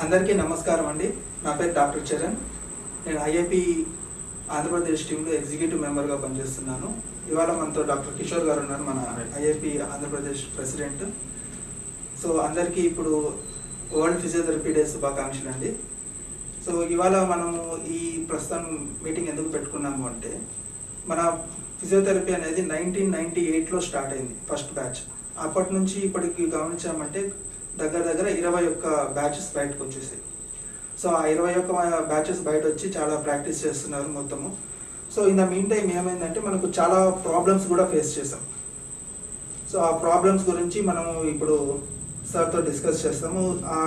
అందరికీ నమస్కారం అండి. నా పేరు డాక్టర్ చరణ్. నేను ఐఐపి ఆంధ్రప్రదేశ్ టీంలో ఎగ్జిక్యూటివ్ మెంబర్గా పనిచేస్తున్నాను. ఇవాళ మనతో డాక్టర్ కిషోర్ గారు ఉన్నారు, మన ఐఐపి ఆంధ్రప్రదేశ్ ప్రెసిడెంట్. సో అందరికీ ఇప్పుడు వరల్డ్ ఫిజియోథెరపీ డే శుభాకాంక్షలు అండి. సో ఇవాళ మనము ఈ ప్రస్తుతం మీటింగ్ ఎందుకు పెట్టుకున్నాము అంటే, మన ఫిజియోథెరపీ అనేది 1998లో స్టార్ట్ అయింది, ఫస్ట్ బ్యాచ్. అప్పటి నుంచి ఇప్పటికి గమనించామంటే దగ్గర 21 బ్యాచెస్ బయటకు వచ్చేసాయి. సో ఆ 21 బ్యాచెస్ బయట వచ్చి చాలా ప్రాక్టీస్ చేస్తున్నారు మొత్తము. So in the mean time ఏమైందంటే మనకు చాలా ప్రాబ్లమ్స్ కూడా ఫేస్ చేసాం. సో ఆ ప్రాబ్లమ్స్ గురించి మనము ఇప్పుడు సార్తో డిస్కస్ చేస్తాము. ఆ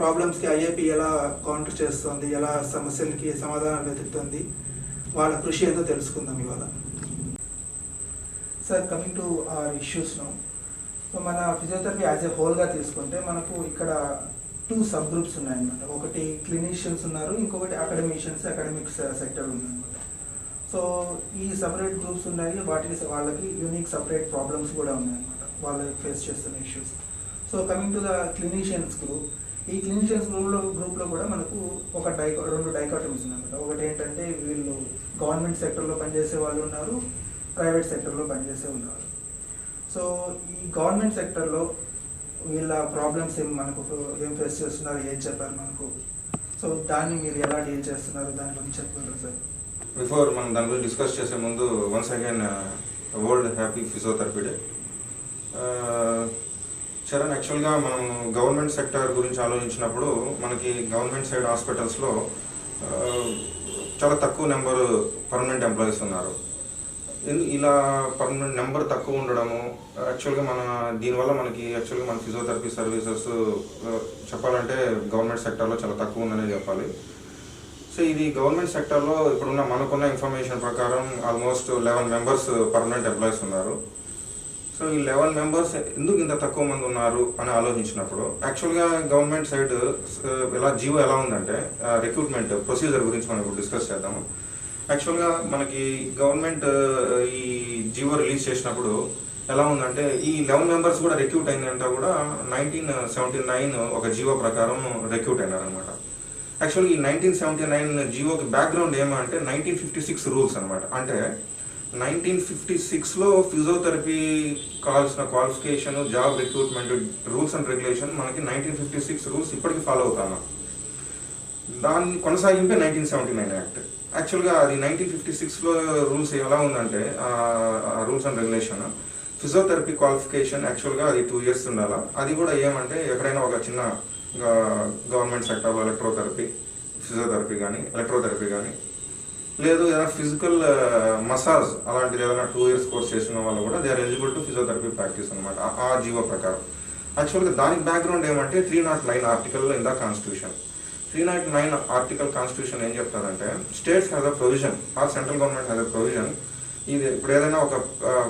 ప్రాబ్లమ్స్కి ఐఐపి ఎలా కౌంటర్ చేస్తుంది, ఎలా సమస్యలకి సమాధానం వెతుకుతుంది, వాళ్ళ కృషి ఏదో తెలుసుకుందాం ఇవాళ. Sir, coming to our issues now. So మన ఫిజియోథెరపీ యాజ్ ఏ హోల్గా తీసుకుంటే మనకు ఇక్కడ 2 సబ్ గ్రూప్స్ ఉన్నాయన్నమాట. ఒకటి క్లినీషియన్స్ ఉన్నారు, ఇంకొకటి అకాడమిక్స్ సెక్టర్ ఉందన్నమాట. సో ఈ సపరేట్ గ్రూప్స్ ఉన్నాయి, వాళ్ళకి యూనిక్ సపరేట్ ప్రాబ్లమ్స్ కూడా ఉన్నాయన్నమాట, వాళ్ళు ఫేస్ చేస్తున్న issues. So coming to the clinicians group, ఈ క్లినిషియన్స్ గ్రూప్లో కూడా మనకు రెండు డైకాటమీస్ ఉన్నాయన్నమాట. ఒకటి ఏంటంటే వీళ్ళు గవర్నమెంట్ సెక్టర్లో పనిచేసే వాళ్ళు ఉన్నారు, ప్రైవేట్ సెక్టర్లో పనిచేసే ఉన్నారు. సో ఈ గవర్నమెంట్ సెక్టర్లో వీళ్ళ ప్రాబ్లమ్స్ ఏం ఫేస్ చేస్తున్నారు, ఏం చెప్పారు మనకు. సో దాన్ని మీరు ఎలా డీల్ చేస్తున్నారు, దాని గురించి చెప్పగలరు సార్? బిఫోర్ మనం దాని గురించి డిస్కస్ చేసే ముందు once again world happy physiotherapy day. Charan, యాక్చువల్గా మనం గవర్నమెంట్ సెక్టర్ గురించి ఆలోచించినప్పుడు మనకి గవర్నమెంట్ సైడ్ హాస్పిటల్స్లో చాలా తక్కువ నెంబర్ పర్మనెంట్ ఎంప్లాయీస్ ఉన్నారు. ఇలా పర్మనెంట్ నెంబర్ తక్కువ ఉండడము యాక్చువల్గా దీనివల్ల మనకి యాక్చువల్గా మన ఫిజియోథెరపీ సర్వీసెస్ చెప్పాలంటే గవర్నమెంట్ సెక్టర్లో చాలా తక్కువ ఉందనే చెప్పాలి. సో ఇది గవర్నమెంట్ సెక్టర్లో ఇప్పుడున్న మనకున్న ఇన్ఫర్మేషన్ ప్రకారం ఆల్మోస్ట్ 11 మెంబర్స్ పర్మనెంట్ ఎంప్లాయీస్ ఉన్నారు. సో ఈ 11 మెంబర్స్ ఎందుకు ఇంత తక్కువ మంది ఉన్నారు అని ఆలోచించినప్పుడు యాక్చువల్గా గవర్నమెంట్ సైడ్ జీవో ఎలా ఉందంటే, రిక్రూట్మెంట్ ప్రొసీజర్ గురించి మనం ఇప్పుడు డిస్కస్ చేద్దాము. యాక్చువల్గా మనకి గవర్నమెంట్ ఈ జీవో రిలీజ్ చేసినప్పుడు ఎలా ఉందంటే, ఈ 11 మెంబర్స్ కూడా రిక్రూట్ అయిందంతా కూడా 1979 ఒక జీవో ప్రకారం రిక్రూట్ అయినారనమాట. యాక్చువల్గా ఈ 1979 జీవోకి బ్యాక్గ్రౌండ్ ఏమంటే 1956 రూల్స్ అనమాట. అంటే 1956లో ఫిజియోథెరపీ కావాల్సిన qualification, job recruitment rules and regulation మనకి 1956 రూల్స్ ఇప్పటికీ ఫాలో అవుతాము. దాన్ని కొనసాగింపే 1979 యాక్ట్. యాక్చువల్గా అది 1956లో రూల్స్ ఎలా ఉందంటే, rules and regulation physiotherapy qualification యాక్చువల్గా అది 2 years ఉండాలా. అది కూడా ఏమంటే ఎక్కడైనా ఒక చిన్న గవర్నమెంట్ సెక్టర్లో ఫిజియోథెరపీ కానీ లేదు ఏదైనా ఫిజికల్ మసాజ్ అలాంటిది ఏదైనా 2 years కోర్స్ చేసిన వాళ్ళు కూడా they are eligible to physiotherapy practice అనమాట, ఆ జీవో ప్రకారం. యాక్చువల్గా దానికి బ్యాక్గ్రౌండ్ ఏమంటే 309 article in the constitution. 309 article constitution ఏం చెప్తారంటే, states have a provision or central government have a provision. ఇది ఇప్పుడు ఏదైనా ఒక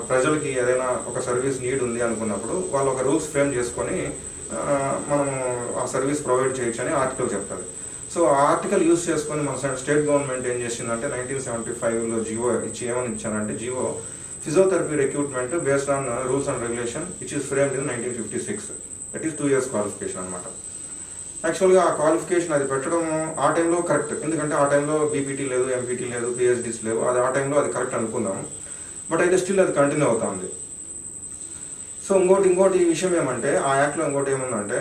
ప్రజలకి ఏదైనా ఒక సర్వీస్ నీడ్ ఉంది అనుకున్నప్పుడు వాళ్ళు ఒక రూల్స్ ఫ్రేమ్ చేసుకొని మనము ఆ సర్వీస్ ప్రొవైడ్ చేయొచ్చు అని ఆర్టికల్ చెప్తుంది. సో ఆ ఆర్టికల్ యూజ్ చేసుకొని మన స్టేట్ గవర్నమెంట్ ఏం చేసిందంటే 1975లో జీవో ఏమని ఇచ్చారంటే, GO physiotherapy recruitment based on rules and regulation which is framed in 1956. That is 2 years qualification అనమాట. యాక్చువల్గా ఆ క్వాలిఫికేషన్ అది పెట్టడం ఆ టైంలో కరెక్ట్, ఎందుకంటే ఆ టైంలో బీపీటీ లేదు, ఎంపీటీ లేదు, పిహెచ్డీస్ లేవు. అది ఆ టైంలో అది కరెక్ట్ అనుకుందాం. బట్ అయితే స్టిల్ అది కంటిన్యూ అవుతుంది. సో ఇంకోటి విషయం ఏమంటే, ఆ యాక్ట్లో ఇంకోటి ఏముందంటే,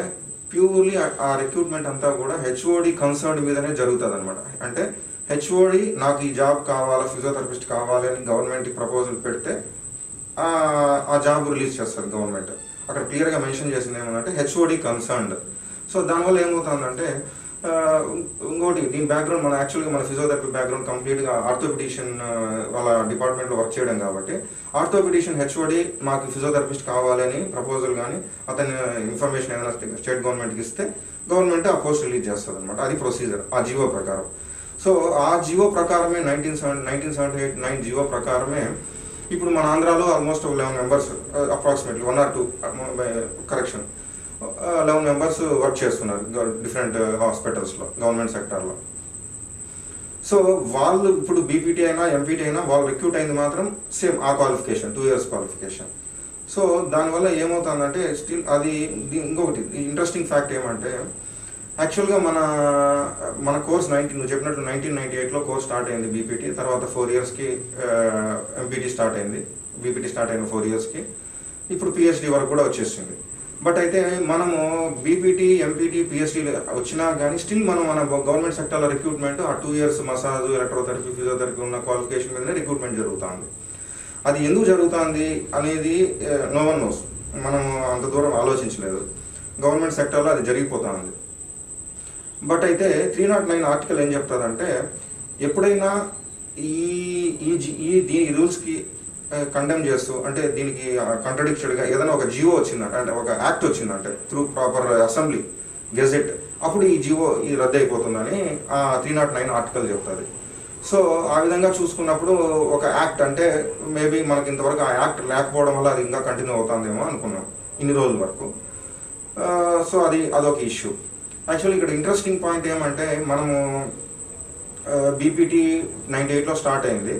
ప్యూర్లీ ఆ రిక్రూట్మెంట్ అంతా కూడా హెచ్ఓడి కన్సర్న్ మీదనే జరుగుతుంది అనమాట. అంటే హెచ్ఓడి నాకు ఈ జాబ్ కావాలా, ఫిజియోథెరపిస్ట్ కావాలి అని గవర్నమెంట్కి ప్రపోజల్ పెడితే ఆ జాబ్ రిలీజ్ చేస్తుంది గవర్నమెంట్. అక్కడ క్లియర్గా మెన్షన్ చేసింది ఏమంటే హెచ్ఓడి కన్సర్న్డ్. సో దానివల్ల ఏమవుతుందంటే, ఇంకోటి దీని బ్యాక్గ్రౌండ్ మన ఫిజియోథెరపీ బ్యాక్గ్రౌండ్ కంప్లీట్గా ఆర్థోపెడిషన్ వాళ్ళ డిపార్ట్మెంట్లో వర్క్ చేయడం కాబట్టి, ఆర్థోపెడిషన్ హెచ్ఓడి మాకు ఫిజియోథెరపిస్ట్ కావాలని ప్రపోజల్ కానీ అతని ఇన్ఫర్మేషన్ ఏదైనా స్టేట్ గవర్నమెంట్కి ఇస్తే గవర్నమెంట్ ఆ పోస్ట్ రిలీజ్ చేస్తుంది అనమాట. అది ప్రొసీజర్ ఆ జీవో ప్రకారం. సో ఆ జీవో ప్రకారమే 1978 జీవో ప్రకారమే ఇప్పుడు మన ఆంధ్రాలో almost 11 members approximately 1 or 2 correction 11 members work చేస్తున్నారు డిఫరెంట్ హాస్పిటల్స్లో, గవర్నమెంట్ సెక్టార్లో. సో వాళ్ళు ఇప్పుడు బీపీటీ అయినా ఎంపీటీ అయినా వాళ్ళు రిక్రూట్ అయింది మాత్రం సేమ్ ఆ క్వాలిఫికేషన్, 2 years క్వాలిఫికేషన్. సో దానివల్ల ఏమవుతుందంటే స్టిల్ అది ఇంకొకటి ఇంట్రెస్టింగ్ ఫ్యాక్ట్ ఏమంటే యాక్చువల్గా మన కోర్స్ నువ్వు చెప్పినట్లు 1998లో కోర్స్ స్టార్ట్ అయింది బీపీటీ. తర్వాత 4 ఇయర్స్కి ఎంపీటీ స్టార్ట్ అయింది. బీపీటీ స్టార్ట్ అయిన 4 ఇయర్స్కి ఇప్పుడు పిహెచ్డి వరకు కూడా వచ్చేసింది. బట్ అయితే మనము బీపీటీ, ఎంపీటీ, పిహెచ్డి వచ్చినా కానీ స్టిల్ మన గవర్నమెంట్ సెక్టార్లో రిక్రూట్మెంట్ ఆ 2 ఇయర్స్ మసాజ్, ఎలక్ట్రోథెరపీ, ఫిజియోథెరపీ ఉన్న క్వాలిఫికేషన్ మీదనే రిక్రూట్మెంట్ జరుగుతుంది. అది ఎందుకు జరుగుతుంది అనేది నో వన్ నోస్. మనం అంత దూరం ఆలోచించలేదు. గవర్నమెంట్ సెక్టార్లో అది జరిగిపోతుంది. బట్ అయితే 309 ఆర్టికల్ ఏం చెప్తుందంటే, ఎప్పుడైనా దీని రూల్స్కి కండెమ్ చేస్తూ, అంటే దీనికి కాంట్రడిక్టెడ్గా ఏదైనా ఒక జియో వచ్చిందంటే, అంటే ఒక యాక్ట్ వచ్చిందంటే త్రూ ప్రాపర్ అసెంబ్లీ గెజెట్, అప్పుడు ఈ జియో రద్దు అయిపోతుందని ఆ 309 ఆర్టికల్ చెప్తుంది. సో ఆ విధంగా చూసుకున్నప్పుడు ఒక యాక్ట్ అంటే మేబీ మనకి ఇంతవరకు ఆ యాక్ట్ లేకపోవడం వల్ల అది ఇంకా కంటిన్యూ అవుతుందేమో అనుకున్నాం ఇన్ని రోజుల వరకు. సో అదొక ఇష్యూ. యాక్చువల్లీ ఇక్కడ ఇంట్రెస్టింగ్ పాయింట్ ఏమంటే, మనము బీపీటీ 98లో స్టార్ట్ అయింది.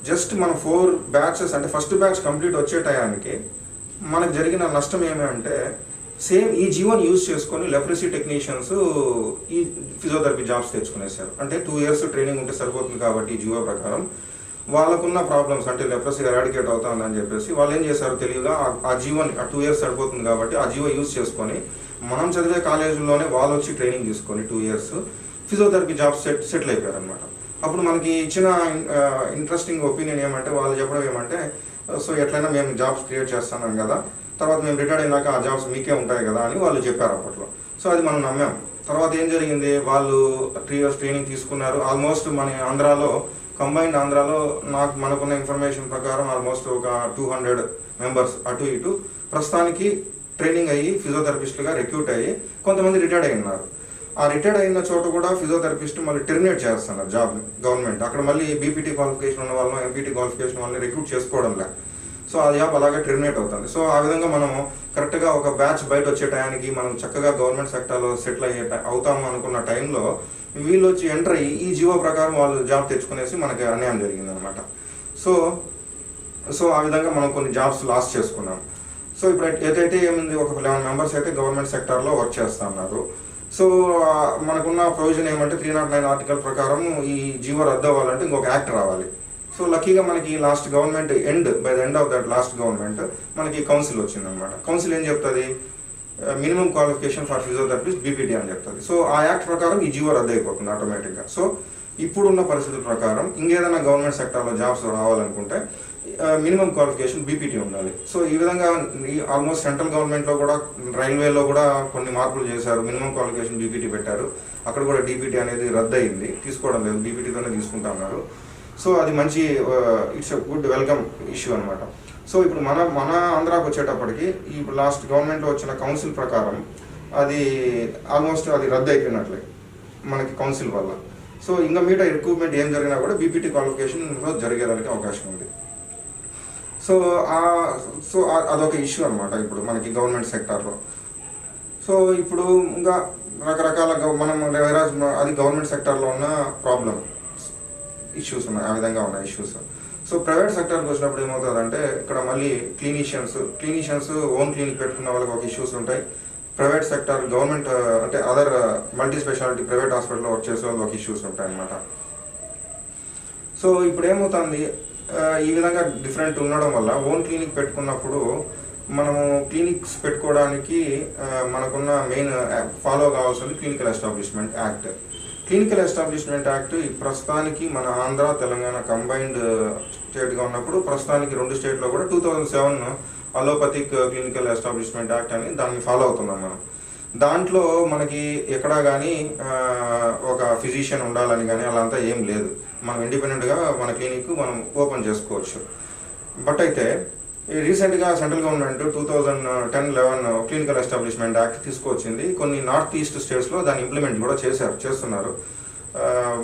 జస్ట్ మన 4 బ్యాచెస్ అంటే ఫస్ట్ బ్యాచ్ కంప్లీట్ వచ్చే టయానికి మనకు జరిగిన నష్టం ఏమంటే, సేమ్ ఈ జీవోని యూజ్ చేసుకొని లెప్రసీ టెక్నీషియన్స్ ఈ ఫిజియోథెరపీ జాబ్స్ తెచ్చుకునేసారు. అంటే 2 ఇయర్స్ ట్రైనింగ్ ఉంటే సరిపోతుంది కాబట్టి ఈ జీవో ప్రకారం వాళ్ళకున్న ప్రాబ్లమ్స్, అంటే లెప్రసీ ఎరాడికేట్ అవుతుందని చెప్పేసి వాళ్ళు ఏం చేశారు తెలియగా, ఆ జీవోని 2 ఇయర్స్ సరిపోతుంది కాబట్టి ఆ జీవో యూజ్ చేసుకొని మనం చదివే కాలేజీల్లోనే వాళ్ళు వచ్చి ట్రైనింగ్ తీసుకొని 2 ఇయర్స్ ఫిజియోథెరపీ జాబ్స్ సెటిల్ అయిపోయారు అనమాట. అప్పుడు మనకి ఇచ్చిన ఇంట్రెస్టింగ్ ఒపీనియన్ ఏమంటే, వాళ్ళు చెప్పడం ఏమంటే, సో ఎట్లయినా మేము జాబ్స్ క్రియేట్ చేస్తున్నాం కదా, తర్వాత మేము రిటైర్డ్ అయినాక ఆ జాబ్స్ మీకే ఉంటాయి కదా అని వాళ్ళు చెప్పారు అప్పట్లో. సో అది మనం నమ్మాం. తర్వాత ఏం జరిగింది, వాళ్ళు 3 ఇయర్స్ ట్రైనింగ్ తీసుకున్నారు. ఆల్మోస్ట్ మన ఆంధ్రాలో, కంబైన్డ్ ఆంధ్రాలో మనకున్న ఇన్ఫర్మేషన్ ప్రకారం ఆల్మోస్ట్ ఒక 200 మెంబర్స్ అటు ఇటు ప్రస్తుతానికి ట్రైనింగ్ అయ్యి ఫిజియోథెరపిస్టులుగా రిక్రూట్ అయ్యి కొంతమంది రిటైర్డ్ అయి ఉన్నారు. ఆ రిటైర్డ్ అయిన చోట కూడా ఫిజియోథెరపిస్ట్ మళ్ళీ టెర్మినేట్ చేస్తున్నారు జాబ్ని గవర్నమెంట్. అక్కడ మళ్ళీ బీపీటీ క్వాలిఫికేషన్ ఉన్న వాళ్ళని, ఎంపీటీ క్వాలిఫికేషన్ వాళ్ళని రిక్రూట్ చేసుకోవడం లే. సో ఆ జాబ్ అలాగే టెర్మినేట్ అవుతుంది. సో ఆ విధంగా మనము కరెక్ట్గా ఒక బ్యాచ్ బయట వచ్చే టయానికి మనం చక్కగా గవర్నమెంట్ సెక్టార్లో సెటిల్ అవుతాము అనుకున్న టైంలో వీళ్ళు వచ్చి ఎంటర్ అయ్యి ఈ జీవో ప్రకారం వాళ్ళు జాబ్ తెచ్చుకునేసి మనకి అన్యాయం జరిగింది అనమాట. సో ఆ విధంగా మనం కొన్ని జాబ్స్ లాస్ చేసుకున్నాం. సో ఇప్పుడు ఏదైతే ఏముంది, ఒక 11 మెంబర్స్ అయితే గవర్నమెంట్ సెక్టార్లో వర్క్ చేస్తూ ఉన్నారు. సో మనకున్న ప్రొవిజన్ ఏమంటే 309 ఆర్టికల్ ప్రకారం ఈ జీవో రద్దు అవ్వాలంటే ఇంకొక యాక్ట్ రావాలి. సో లక్కీగా మనకి last government by the end of that last government మనకి కౌన్సిల్ వచ్చిందనమాట. కౌన్సిల్ ఏం చెప్తుంది, minimum qualification for physiotherapist BPT అని చెప్తుంది. సో ఆ యాక్ట్ ప్రకారం ఈ జీవో రద్దు అయిపోతుంది ఆటోమేటిక్గా. సో ఇప్పుడున్న పరిస్థితుల ప్రకారం ఇంకేదైనా గవర్నమెంట్ సెక్టార్లో జాబ్స్ రావాలనుకుంటే మినిమం క్వాలిఫికేషన్ బీపీటీ ఉండాలి. సో ఈ విధంగా ఆల్మోస్ట్ సెంట్రల్ గవర్నమెంట్లో కూడా, రైల్వేలో కూడా కొన్ని మార్పులు చేశారు. మినిమం క్వాలిఫికేషన్ బీపీటీ పెట్టారు. అక్కడ కూడా డీపీటీ అనేది రద్దు అయింది, తీసుకోవడం లేదు, బీపీటీతోనే తీసుకుంటా ఉన్నారు. సో అది మంచి it's a good welcome issue అనమాట. సో ఇప్పుడు మన ఆంధ్రాకి వచ్చేటప్పటికి ఇప్పుడు లాస్ట్ గవర్నమెంట్లో వచ్చిన కౌన్సిల్ ప్రకారం అది ఆల్మోస్ట్ అది రద్దు అయిపోయినట్లే మనకి కౌన్సిల్ వల్ల. సో ఇంకా మిగతా రిక్రూట్మెంట్ ఏం జరిగినా కూడా బీపీటీ క్వాలిఫికేషన్లో జరిగేదానికి అవకాశం ఉంది. సో అదొక ఇష్యూ అనమాట ఇప్పుడు మనకి గవర్నమెంట్ సెక్టార్లో. సో ఇప్పుడు ఇంకా రకరకాల అది గవర్నమెంట్ సెక్టార్లో ఉన్న ప్రాబ్లం ఇష్యూస్ ఉన్నాయి, ఆ విధంగా ఉన్నాయి ఇష్యూస్. సో ప్రైవేట్ సెక్టార్కి వచ్చినప్పుడు ఏమవుతుందంటే, ఇక్కడ మళ్ళీ క్లినీషియన్స్ ఓన్ క్లినిక్ పెట్టుకున్న వాళ్ళకి ఒక ఇష్యూస్ ఉంటాయి. ప్రైవేట్ సెక్టార్ గవర్నమెంట్ అంటే అదర్ మల్టీ స్పెషాలిటీ ప్రైవేట్ హాస్పిటల్లో వర్క్ చేసే వాళ్ళకి ఒక ఇష్యూస్ ఉంటాయి అన్నమాట. సో ఇప్పుడు ఏమవుతుంది, ఈ విధంగా డిఫరెంట్ ఉండడం వల్ల ఓన్ క్లినిక్ పెట్టుకున్నప్పుడు మనము క్లినిక్స్ పెట్టుకోవడానికి మనకున్న మెయిన్ ఫాలో కావాల్సింది clinical establishment act. Clinical establishment act ప్రస్తుతానికి మన ఆంధ్ర, తెలంగాణ కంబైన్డ్ స్టేట్గా ఉన్నప్పుడు ప్రస్తుతానికి 2 స్టేట్లో కూడా 2007 అలోపతిక్ క్లినికల్ ఎస్టాబ్లిష్మెంట్ యాక్ట్ అని దాన్ని ఫాలో అవుతున్నాం మనం. దాంట్లో మనకి ఎక్కడా కానీ ఒక ఫిజిషియన్ ఉండాలని కానీ అలా అంతా ఏం లేదు. మనం ఇండిపెండెంట్గా మన క్లినిక్ మనం ఓపెన్ చేసుకోవచ్చు. బట్ అయితే రీసెంట్గా central government 2010-11 clinical establishment act తీసుకొచ్చింది. కొన్ని నార్త్ ఈస్ట్ స్టేట్స్లో దాన్ని ఇంప్లిమెంట్ కూడా చేస్తున్నారు.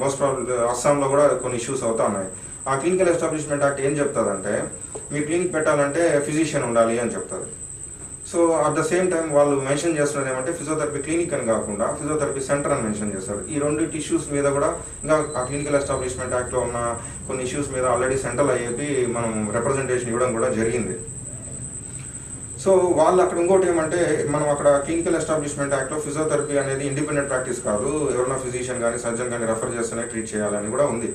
మోస్ట్ ప్రాబ్లీ అస్సాంలో కూడా కొన్ని ఇష్యూస్ అవుతా ఉన్నాయి. ఆ క్లినికల్ ఎస్టాబ్లిష్మెంట్ యాక్ట్ ఏం చెప్తుందంటే, మీ క్లినిక్ పెట్టాలంటే ఫిజిషియన్ ఉండాలి అని చెప్తుంది. So at the same time వాళ్ళు మెన్షన్ చేస్తున్నది ఏమంటే ఫిజియోథెరపీ క్లినిక్ అని కాకుండా ఫిజియోథెరపీ సెంటర్ అని మెన్షన్ చేస్తారు. ఈ 2 ఇష్యూస్ మీద కూడా ఇంకా ఆ క్లినికల్ ఎస్టాబ్లిష్మెంట్ యాక్ట్లో ఉన్న కొన్ని ఇష్యూస్ మీద ఆల్రెడీ సెంట్రల్ ఐఏపీ మనం రిప్రజెంటేషన్ ఇవ్వడం కూడా జరిగింది. సో వాళ్ళు అక్కడ ఇంకోటి ఏమంటే మనం అక్కడ క్లినికల్ ఎస్టాబ్లిష్మెంట్ యాక్ట్లో ఫిజియోథెరపీ అనేది ఇండిపెండెంట్ ప్రాక్టీస్ కాదు, ఎవరైనా ఫిజిషియన్ కానీ సర్జన్ కానీ రెఫర్ చేస్తేనే ట్రీట్ చేయాలని కూడా ఉంది.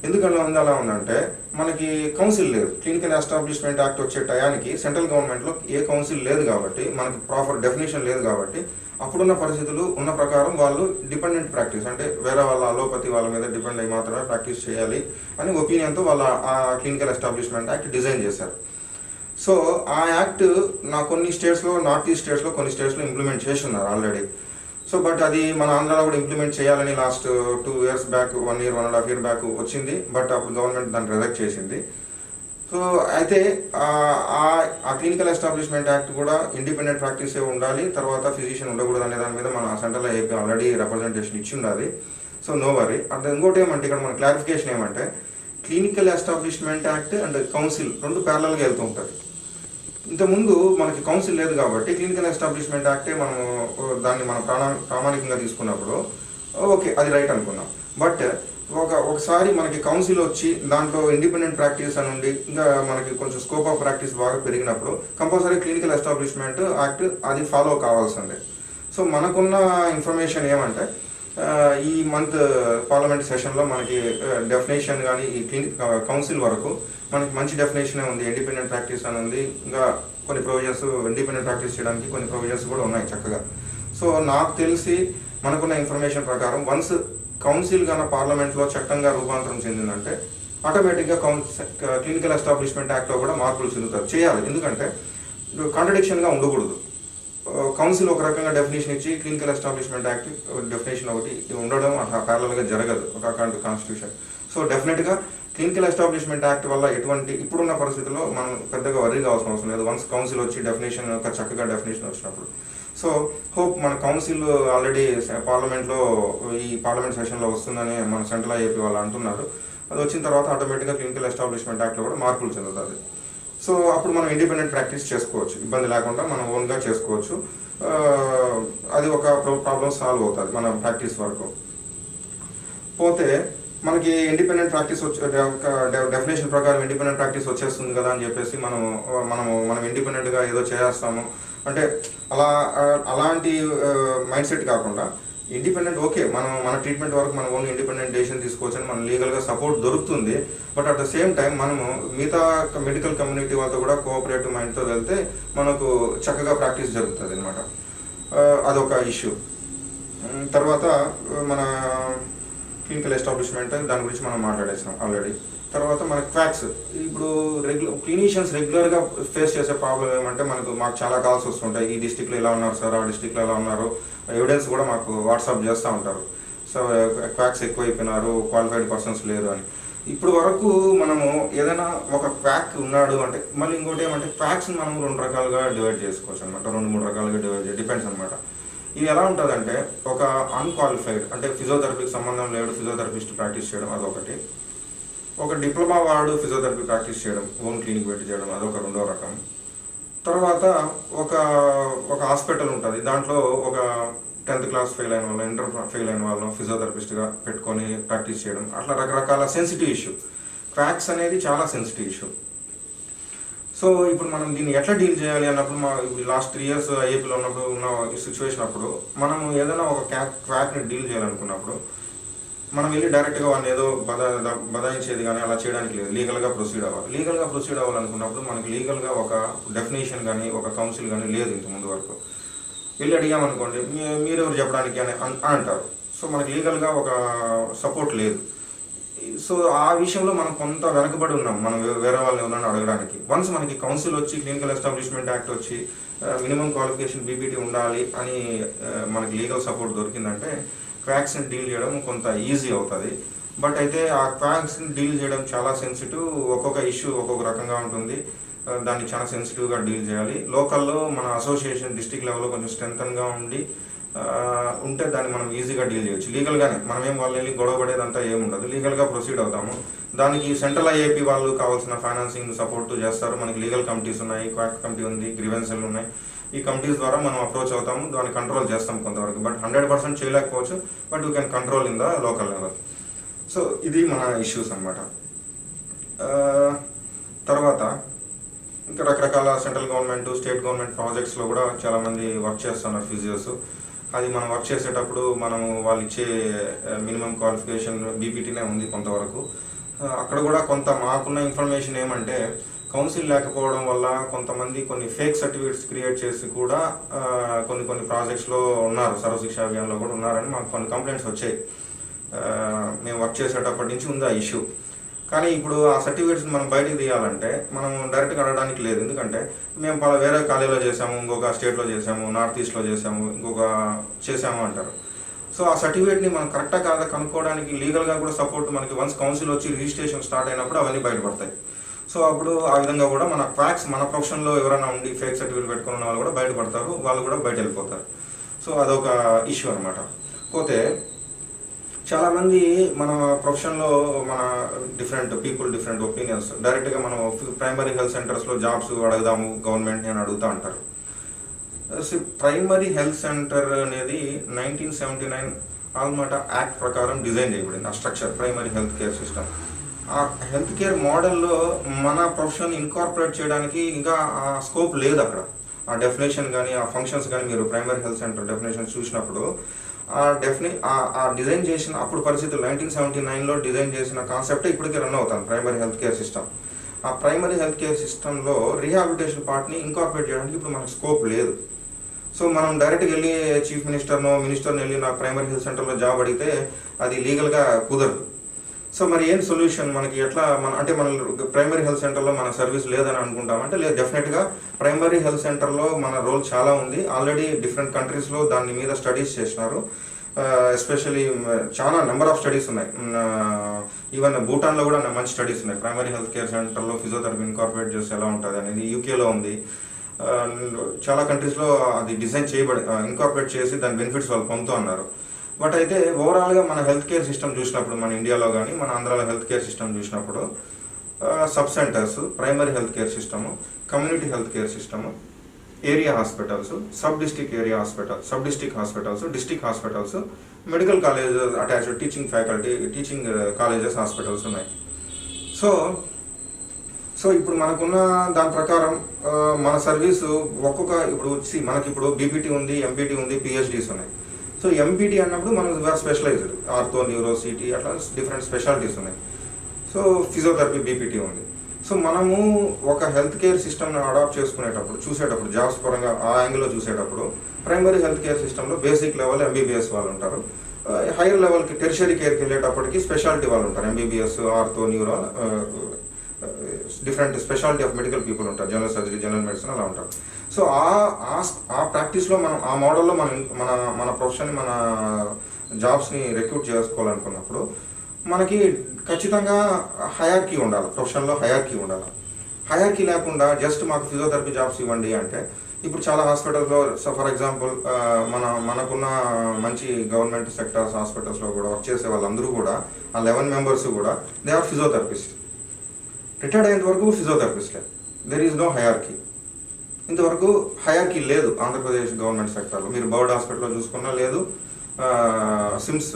ఎందుకలా ఉంది అలా ఉందంటే మనకి కౌన్సిల్ లేదు. క్లినికల్ ఎస్టాబ్లిష్మెంట్ యాక్ట్ వచ్చే టయానికి సెంట్రల్ గవర్నమెంట్లో ఏ కౌన్సిల్ లేదు కాబట్టి, మనకి ప్రాపర్ డెఫినేషన్ లేదు కాబట్టి, అప్పుడున్న పరిస్థితులు ఉన్న ప్రకారం వాళ్ళు డిపెండెంట్ ప్రాక్టీస్ అంటే వేరే వాళ్ళ అలోపతి వాళ్ళ మీద డిపెండ్ అయ్యి మాత్రమే ప్రాక్టీస్ చేయాలి అని ఒపీనియన్తో వాళ్ళ ఆ క్లినికల్ ఎస్టాబ్లిష్మెంట్ యాక్ట్ డిజైన్ చేశారు. సో ఆ యాక్ట్ కొన్ని స్టేట్స్లో, నార్త్ ఈస్ట్ స్టేట్స్లో కొన్ని స్టేట్స్లో ఇంప్లిమెంట్ చేసి ఉన్నారు ఆల్రెడీ. సో బట్ అది మన ఆంధ్రాలో కూడా ఇంప్లిమెంట్ చేయాలని last 2 years back, 1 year 1.5 year back వచ్చింది. బట్ అప్పుడు గవర్నమెంట్ దాన్ని రిజెక్ట్ చేసింది. సో అయితే ఆ క్లినికల్ ఎస్టాబ్లిష్మెంట్ యాక్ట్ కూడా ఇండిపెండెంట్ ప్రాక్టీసే ఉండాలి, తర్వాత ఫిజిషియన్ ఉండకూడదు అనే దాని మీద మన సెంట్రల్ ఏపీ ఆల్రెడీ రిప్రజెంటేషన్ ఇచ్చి ఉండాలి. So no worry. అంటే ఇంకోటి ఏమంటే ఇక్కడ మన క్లారిఫికేషన్ ఏమంటే clinical establishment act and council 2 ప్యారలల్గా వెళ్తూ ఉంటుంది. ఇంతకుముందు మనకి కౌన్సిల్ లేదు కాబట్టి క్లినికల్ ఎస్టాబ్లిష్మెంట్ యాక్టే మనము దాన్ని మనం ప్రామాణికంగా తీసుకున్నప్పుడు ఓకే అది రైట్ అనుకున్నాం. బట్ ఒకసారి మనకి కౌన్సిల్ వచ్చి దాంట్లో ఇండిపెండెంట్ ప్రాక్టీస్ అని ఉండి ఇంకా మనకి కొంచెం స్కోప్ ఆఫ్ ప్రాక్టీస్ బాగా పెరిగినప్పుడు కంపల్సరీ క్లినికల్ ఎస్టాబ్లిష్మెంట్ యాక్ట్ అది ఫాలో కావాల్సిందే. సో మనకున్న ఇన్ఫర్మేషన్ ఏమంటే ఈ మంత్ పార్లమెంట్ సెషన్లో మనకి డెఫినేషన్ కానీ ఈ కౌన్సిల్ వరకు మనకి మంచి డెఫినేషనే ఉంది. ఇండిపెండెంట్ ప్రాక్టీస్ అని ఉంది, ఇంకా కొన్ని ప్రొవిజన్స్ ఇండిపెండెంట్ ప్రాక్టీస్ చేయడానికి కొన్ని ప్రొవిజన్స్ కూడా ఉన్నాయి చక్కగా. సో నాకు తెలిసి మనకున్న ఇన్ఫర్మేషన్ ప్రకారం వన్స్ కౌన్సిల్ కన్నా పార్లమెంట్లో చట్టంగా రూపాంతరం చెందిందంటే ఆటోమేటిక్గా క్లినికల్ ఎస్టాబ్లిష్మెంట్ యాక్ట్లో కూడా మార్పులు చెందుతారు, చేయాలి. ఎందుకంటే కాంట్రడిక్షన్గా ఉండకూడదు. కౌన్సిల్ ఒక రకంగా డెఫినేషన్ ఇచ్చి క్లినికల్ ఎస్టాబ్లిష్మెంట్ యాక్ట్ డెఫినేషన్ ఒకటి ఉండడం అట్లా ప్యారలల్గా జరగదు ఒక కాన్స్టిట్యూషన్. సో డెఫినెట్గా క్లినికల్ ఎస్టాబ్లిష్మెంట్ యాక్ట్ వల్ల ఎటువంటి ఇప్పుడున్న పరిస్థితుల్లో మనం పెద్దగా వరీ కావాల్సిన అవసరం లేదు, వన్స్ కౌన్సిల్ వచ్చి డెఫినేషన్ చక్కగా డెఫినేషన్ వచ్చినప్పుడు. సో హోప్ మన కౌన్సిల్ ఆల్రెడీ పార్లమెంట్లో ఈ పార్లమెంట్ సెషన్లో వస్తుందని మన సెంట్రల్ ఏపీ వాళ్ళు అంటున్నారు. అది వచ్చిన తర్వాత ఆటోమేటిక్గా క్లినికల్ ఎస్టాబ్లిష్మెంట్ యాక్ట్లో కూడా మార్పులు చెందుతుంది. సో అప్పుడు మనం ఇండిపెండెంట్ ప్రాక్టీస్ చేసుకోవచ్చు, ఇబ్బంది లేకుండా మనం ఓన్గా చేసుకోవచ్చు. అది ఒక ప్రాబ్లం సాల్వ్ అవుతుంది మన ప్రాక్టీస్ వరకు. పోతే మనకి ఇండిపెండెంట్ ప్రాక్టీస్ డెఫినేషన్ ప్రకారం ఇండిపెండెంట్ ప్రాక్టీస్ వచ్చేస్తుంది కదా అని చెప్పేసి మనం ఇండిపెండెంట్గా ఏదో చేస్తాము అంటే అలాంటి మైండ్ సెట్ కాకుండా ఇండిపెండెంట్ ఓకే మన ట్రీట్మెంట్ వరకు మనం ఓన్లీ ఇండిపెండెంట్ డెసిషన్ తీసుకోవచ్చు అని మన లీగల్గా సపోర్ట్ దొరుకుతుంది. But at the same time మనము మిగతా మెడికల్ కమ్యూనిటీ వాళ్ళతో కూడా కోఆపరేటివ్ మైండ్తో వెళ్తే మనకు చక్కగా ప్రాక్టీస్ జరుగుతుంది అనమాట. అదొక ఇష్యూ. తర్వాత మన క్లినికల్ ఎస్టాబ్లిష్మెంట్ దాని గురించి మనం మాట్లాడేసాం ఆల్రెడీ. తర్వాత మనకి క్వాక్స్ ఇప్పుడు క్లినీషియన్స్ రెగ్యులర్గా ఫేస్ చేసే ప్రాబ్లం ఏమంటే మాకు చాలా కాల్స్ వస్తుంటాయి, ఈ డిస్టిక్లో ఇలా ఉన్నారు సార్, ఆ డిస్టిక్లో ఎలా ఉన్నారు, ఎవిడెన్స్ కూడా మాకు వాట్సాప్ చేస్తూ ఉంటారు. సో క్వాక్స్ ఎక్కువైపోయినారు, క్వాలిఫైడ్ పర్సన్స్ లేరు అని. ఇప్పుడు వరకు మనము ఏదైనా ఒక క్వాక్ ఉన్నాడు అంటే మళ్ళీ ఇంకోటి ఏమంటే క్వాక్స్ని మనం 2 రకాలుగా డివైడ్ చేసుకోవచ్చు అనమాట, 2-3 రకాలుగా డిపెండ్స్ అనమాట. ఇది ఎలా ఉంటుందంటే ఒక అన్క్వాలిఫైడ్ అంటే ఫిజియోథెరపీకి సంబంధం లేడు ఫిజియోథెరపిస్ట్ ప్రాక్టీస్ చేయడం అదొకటి, ఒక డిప్లొమా వాడు ఫిజియోథెరపీ ప్రాక్టీస్ చేయడం ఓన్ క్లినిక్ పెట్టి చేయడం అదొక 2వ రకం. తర్వాత ఒక హాస్పిటల్ ఉంటుంది, దాంట్లో ఒక 10th క్లాస్ ఫెయిల్ అయిన వాళ్ళు, ఇంటర్ ఫెయిల్ అయిన వాళ్ళను ఫిజియోథెరపిస్ట్గా పెట్టుకొని ప్రాక్టీస్ చేయడం, అట్లా రకరకాల సెన్సిటివ్ ఇష్యూ. క్రాక్స్ అనేది చాలా సెన్సిటివ్ ఇష్యూ. సో ఇప్పుడు మనం దీన్ని ఎట్లా డీల్ చేయాలి అన్నప్పుడు లాస్ట్ 3 years ఏపీలో ఉన్నప్పుడు ఉన్న సిచ్యువేషన్ అప్పుడు మనము ఏదైనా ఒక క్వాక్ని డీల్ చేయాలనుకున్నప్పుడు మనం వెళ్ళి డైరెక్ట్గా వాడిని ఏదో బదాయించేది కానీ అలా చేయడానికి లేదు, లీగల్గా ప్రొసీడ్ అవ్వాలి. లీగల్గా ప్రొసీడ్ అవ్వాలనుకున్నప్పుడు మనకి లీగల్గా ఒక డెఫినేషన్ కానీ ఒక కౌన్సిల్ కానీ లేదు ఇంతకుముందు వరకు. వెళ్ళి అడిగామనుకోండి మీరెవరు చెప్పడానికి అని అంటారు. సో మనకి లీగల్గా ఒక సపోర్ట్ లేదు. సో ఆ విషయంలో మనం కొంత వెనకబడి ఉన్నాం, మనం వేరే వాళ్ళని ఎవరైనా అడగడానికి. వన్స్ మనకి కౌన్సిల్ వచ్చి క్లినికల్ ఎస్టాబ్లిష్మెంట్ యాక్ట్ వచ్చి మినిమం క్వాలిఫికేషన్ బీపీటీ ఉండాలి అని మనకి లీగల్ సపోర్ట్ దొరికిందంటే క్వాక్స్ని డీల్ చేయడం కొంత ఈజీ అవుతుంది. బట్ అయితే ఆ క్వాక్స్ని డీల్ చేయడం చాలా సెన్సిటివ్, ఒక్కొక్క ఇష్యూ ఒక్కొక్క రకంగా ఉంటుంది, దాన్ని చాలా సెన్సిటివ్గా డీల్ చేయాలి. లోకల్లో మన అసోసియేషన్ డిస్ట్రిక్ట్ లెవెల్లో కొంచెం స్ట్రెంగ్తన్గా ఉంటే దాన్ని మనం ఈజీగా డీల్ చేయొచ్చు లీగల్గానే. మనమేం వాళ్ళు వెళ్ళి గొడవ పడేదంతా ఏముండదు, లీగల్గా ప్రొసీడ్ అవుతాము. దానికి సెంట్రల్ ఐఏపీ వాళ్ళు కావాల్సిన ఫైనాన్సింగ్ సపోర్ట్ చేస్తారు. మనకి లీగల్ కమిటీస్ ఉన్నాయి, క్వాక్ కమిటీ ఉంది, గ్రీవెన్సెల్ ఉన్నాయి. ఈ కమిటీస్ ద్వారా మనం అప్రోచ్ అవుతాము, దాన్ని కంట్రోల్ చేస్తాం కొంతవరకు. బట్ 100% చేయలేకపోవచ్చు, but you can control in the local level. So ఇది మన ఇష్యూస్ అన్నమాట. తర్వాత ఇంకా రకరకాల సెంట్రల్ గవర్నమెంట్, స్టేట్ గవర్నమెంట్ ప్రాజెక్ట్స్లో కూడా చాలామంది వర్క్ చేస్తున్నారు ఫిజియోస్. అది మనం వర్క్ చేసేటప్పుడు మనము వాళ్ళు ఇచ్చే మినిమం క్వాలిఫికేషన్ బీపీటీనే ఉంది కొంతవరకు. అక్కడ కూడా కొంత మాకున్న ఇన్ఫర్మేషన్ ఏమంటే కౌన్సిల్ లేకపోవడం వల్ల కొంతమంది కొన్ని ఫేక్ సర్టిఫికేట్స్ క్రియేట్ చేసి కూడా కొన్ని ప్రాజెక్ట్స్లో ఉన్నారు, సర్వశిక్ష అభియాన్లో కూడా ఉన్నారని మాకు కొన్ని కంప్లైంట్స్ వచ్చాయి. మేము వర్క్ చేసేటప్పటి నుంచి ఉంది ఆ ఇష్యూ. కానీ ఇప్పుడు ఆ సర్టిఫికేట్స్ మనం బయటకు తీయాలంటే మనం డైరెక్ట్గా అడగడానికి లేదు. ఎందుకంటే మేము వేరే కాలేజీలో చేసాము, ఇంకొక స్టేట్లో చేసాము, నార్త్ ఈస్ట్లో చేసాము, ఇంకొక చేసాము అంటారు. సో ఆ సర్టిఫికేట్ని మనం కరెక్టా కాదా కనుక్కోవడానికి లీగల్గా కూడా సపోర్ట్ మనకి వన్స్ కౌన్సిల్ వచ్చి రిజిస్ట్రేషన్ స్టార్ట్ అయినప్పుడు అవన్నీ బయటపడతాయి. సో అప్పుడు ఆ విధంగా కూడా మన క్వాక్స్ మన ప్రొఫెషన్లో ఎవరైనా ఉండి ఫేక్ సర్టిఫికేట్ పెట్టుకున్న వాళ్ళు కూడా బయటపడతారు, వాళ్ళు కూడా బయట వెళ్ళిపోతారు. సో అదొక ఇష్యూ అనమాట. పోతే చాలామంది మన ప్రొఫెషన్లో మన డిఫరెంట్ ఒపీనియన్స్ డైరెక్ట్గా మనం ప్రైమరీ హెల్త్ సెంటర్స్లో జాబ్స్ అడుగుదాము గవర్నమెంట్ అని అడుగుతా అంటారు. ప్రైమరీ హెల్త్ సెంటర్ అనేది 1979 ఆల్మాట యాక్ట్ ప్రకారం డిజైన్ చేయబడింది. ఆ structure primary health care system, ఆ హెల్త్ కేర్ మోడల్లో మన ప్రొఫెషన్ ఇన్కార్పొరేట్ చేయడానికి ఇంకా ఆ స్కోప్ లేదు అక్కడ. ఆ డెఫినేషన్ కానీ ఆ ఫంక్షన్స్ కానీ మీరు ప్రైమరీ హెల్త్ సెంటర్ డెఫినేషన్ చూసినప్పుడు ఆ డిజైన్ చేసిన అప్పుడు పరిస్థితులు 1979లో డిజైన్ చేసిన కాన్సెప్ట్ ఇప్పటికీ రన్ అవుతాను ప్రైమరీ హెల్త్ కేర్ సిస్టమ్. ఆ ప్రైమరీ హెల్త్ కేర్ సిస్టంలో రీహాబిలిటేషన్ పార్ట్ని ఇన్కార్పొరేట్ చేయడానికి ఇప్పుడు మనకు స్కోప్ లేదు. సో మనం డైరెక్ట్గా వెళ్ళి చీఫ్ మినిస్టర్ని వెళ్ళి నాకు ప్రైమరీ హెల్త్ సెంటర్లో జాబ్ అడిగితే అది లీగల్గా కుదరదు. సో మరి ఏం సొల్యూషన్ మనకి ఎట్లా అంటే మన ప్రైమరీ హెల్త్ సెంటర్లో మన సర్వీస్ లేదని అనుకుంటామంటే లేదు, డెఫినెట్గా ప్రైమరీ హెల్త్ సెంటర్లో మన రోల్ చాలా ఉంది. ఆల్రెడీ డిఫరెంట్ కంట్రీస్లో దాని మీద స్టడీస్ చేసినారు. ఎస్పెషలీ చాలా నెంబర్ ఆఫ్ స్టడీస్ ఉన్నాయి. ఈవెన్ భూటాన్లో కూడా మంచి స్టడీస్ ఉన్నాయి. ప్రైమరీ హెల్త్ కేర్ సెంటర్లో ఫిజియోథెరపీ ఇన్కార్పొరేట్ చేస్తే ఎలా ఉంటుంది అనేది యూకేలో ఉంది. చాలా కంట్రీస్లో అది డిజైన్ చేయబడి ఇన్కార్పొరేట్ చేసి దాని బెనిఫిట్స్ వాళ్ళు పొందుతూ ఉన్నారు. బట్ అయితే ఓవరాల్గా మన హెల్త్ కేర్ సిస్టమ్ చూసినప్పుడు మన ఇండియాలో కానీ మన ఆంధ్రాలో హెల్త్ కేర్ సిస్టమ్ చూసినప్పుడు sub centres, primary health care system, community health care system, area hospitals, sub district area hospital, sub district hospitals, district hospitals, medical colleges attached teaching faculty, teaching colleges, hospitals ఉన్నాయి. So ఇప్పుడు మనకున్న దాని ప్రకారం మన service ఇప్పుడు మనకి ఇప్పుడు BPT ఉంది, ఎంపీటీ ఉంది, పిహెచ్డీస్ ఉన్నాయి. సో ఎంపీటీ అన్నప్పుడు మనం స్పెషలైజ్డ్ ఆర్థో, న్యూరో, సిటీ అట్లా డిఫరెంట్ స్పెషాలిటీస్ ఉన్నాయి. సో ఫిజియోథెరపీ బీపీటీ ఉంది. సో మనము ఒక హెల్త్ కేర్ సిస్టమ్ని అడాప్ట్ చూసేటప్పుడు జాబ్స్ పరంగా ఆ యాంగిల్లో చూసేటప్పుడు ప్రైమరీ హెల్త్ కేర్ సిస్టంలో బేసిక్ లెవెల్ ఎంబీబీఎస్ వాళ్ళు ఉంటారు. హైయర్ లెవెల్కి టెర్షరీ కేర్కి వెళ్ళేటప్పటికి స్పెషాలిటీ వాళ్ళు ఉంటారు. MBBS, ortho, neuro, different speciality of medical people ఉంటారు. జనరల్ సర్జరీ, జనరల్ మెడిసిన్ అలా ఉంటారు. సో ఆ ప్రాక్టీస్లో మనం ఆ మోడల్లో మన ప్రొఫెషన్ని మన జాబ్స్ని రిక్రూట్ చేసుకోవాలనుకున్నప్పుడు మనకి ఖచ్చితంగా హయర్కీ ఉండాలి. ప్రొఫెషన్లో హయర్కీ ఉండాలి. హయర్కీ లేకుండా జస్ట్ మాకు ఫిజియోథెరపీ జాబ్స్ ఇవ్వండి అంటే ఇప్పుడు చాలా హాస్పిటల్స్లో ఫర్ ఎగ్జాంపుల్ మనకున్న మంచి గవర్నమెంట్ సెక్టర్స్ హాస్పిటల్స్లో కూడా వర్క్ చేసే వాళ్ళందరూ కూడా ఆ 11 మెంబర్స్ కూడా దే ఆర్ ఫిజియోథెరపిస్ట్. రిటైర్డ్ అయ్యేంత వరకు ఫిజియోథెరపిస్టే. There is no hierarchy. ఇంతవరకు హయర్కీ లేదు ఆంధ్రప్రదేశ్ గవర్నమెంట్ సెక్టర్లో. మీరు బర్డ్ హాస్పిటల్లో చూసుకున్నా లేదు, సిమ్స్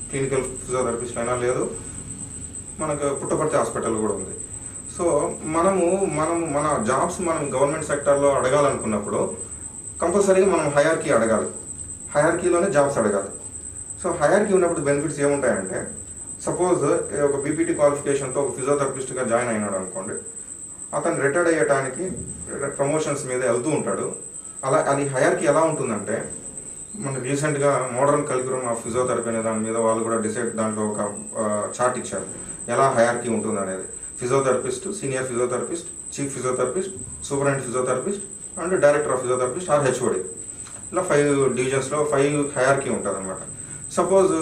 క్లినికల్ ఫిజియోథెరపిస్ట్ అయినా లేదు, మనకు పుట్టపర్తి హాస్పిటల్ కూడా ఉంది. సో మనము మన జాబ్స్ మనం గవర్నమెంట్ సెక్టర్లో అడగాలనుకున్నప్పుడు కంపల్సరీగా మనం హయర్కీ అడగాలి. హయర్కీలోనే జాబ్స్ అడగాలి. సో హయర్కీ ఉన్నప్పుడు బెనిఫిట్స్ ఏముంటాయంటే సపోజ్ ఒక బీపీటీ క్వాలిఫికేషన్తో ఒక ఫిజియోథెరపిస్ట్గా జాయిన్ అయినాడు అనుకోండి, అతను రిటైర్డ్ అయ్యడానికి ప్రమోషన్స్ మీద వెళ్తూ ఉంటాడు. అది హయర్కీ ఎలా ఉంటుందంటే మన రీసెంట్గా మోడర్న్ కరిక్యులం ఆఫ్ ఫిజియోథెరపీ అనే దాని మీద వాళ్ళు కూడా దాంట్లో ఒక చార్ట్ ఇచ్చారు ఎలా హయర్కీ ఉంటుంది అనేది. Physiotherapist, senior physiotherapist, chief physiotherapist, superintendent physiotherapist and director of physiotherapist or HOD, ఇలా 5 డివిజన్స్లో 5 హయర్కీ ఉంటుంది అనమాట. సపోజ్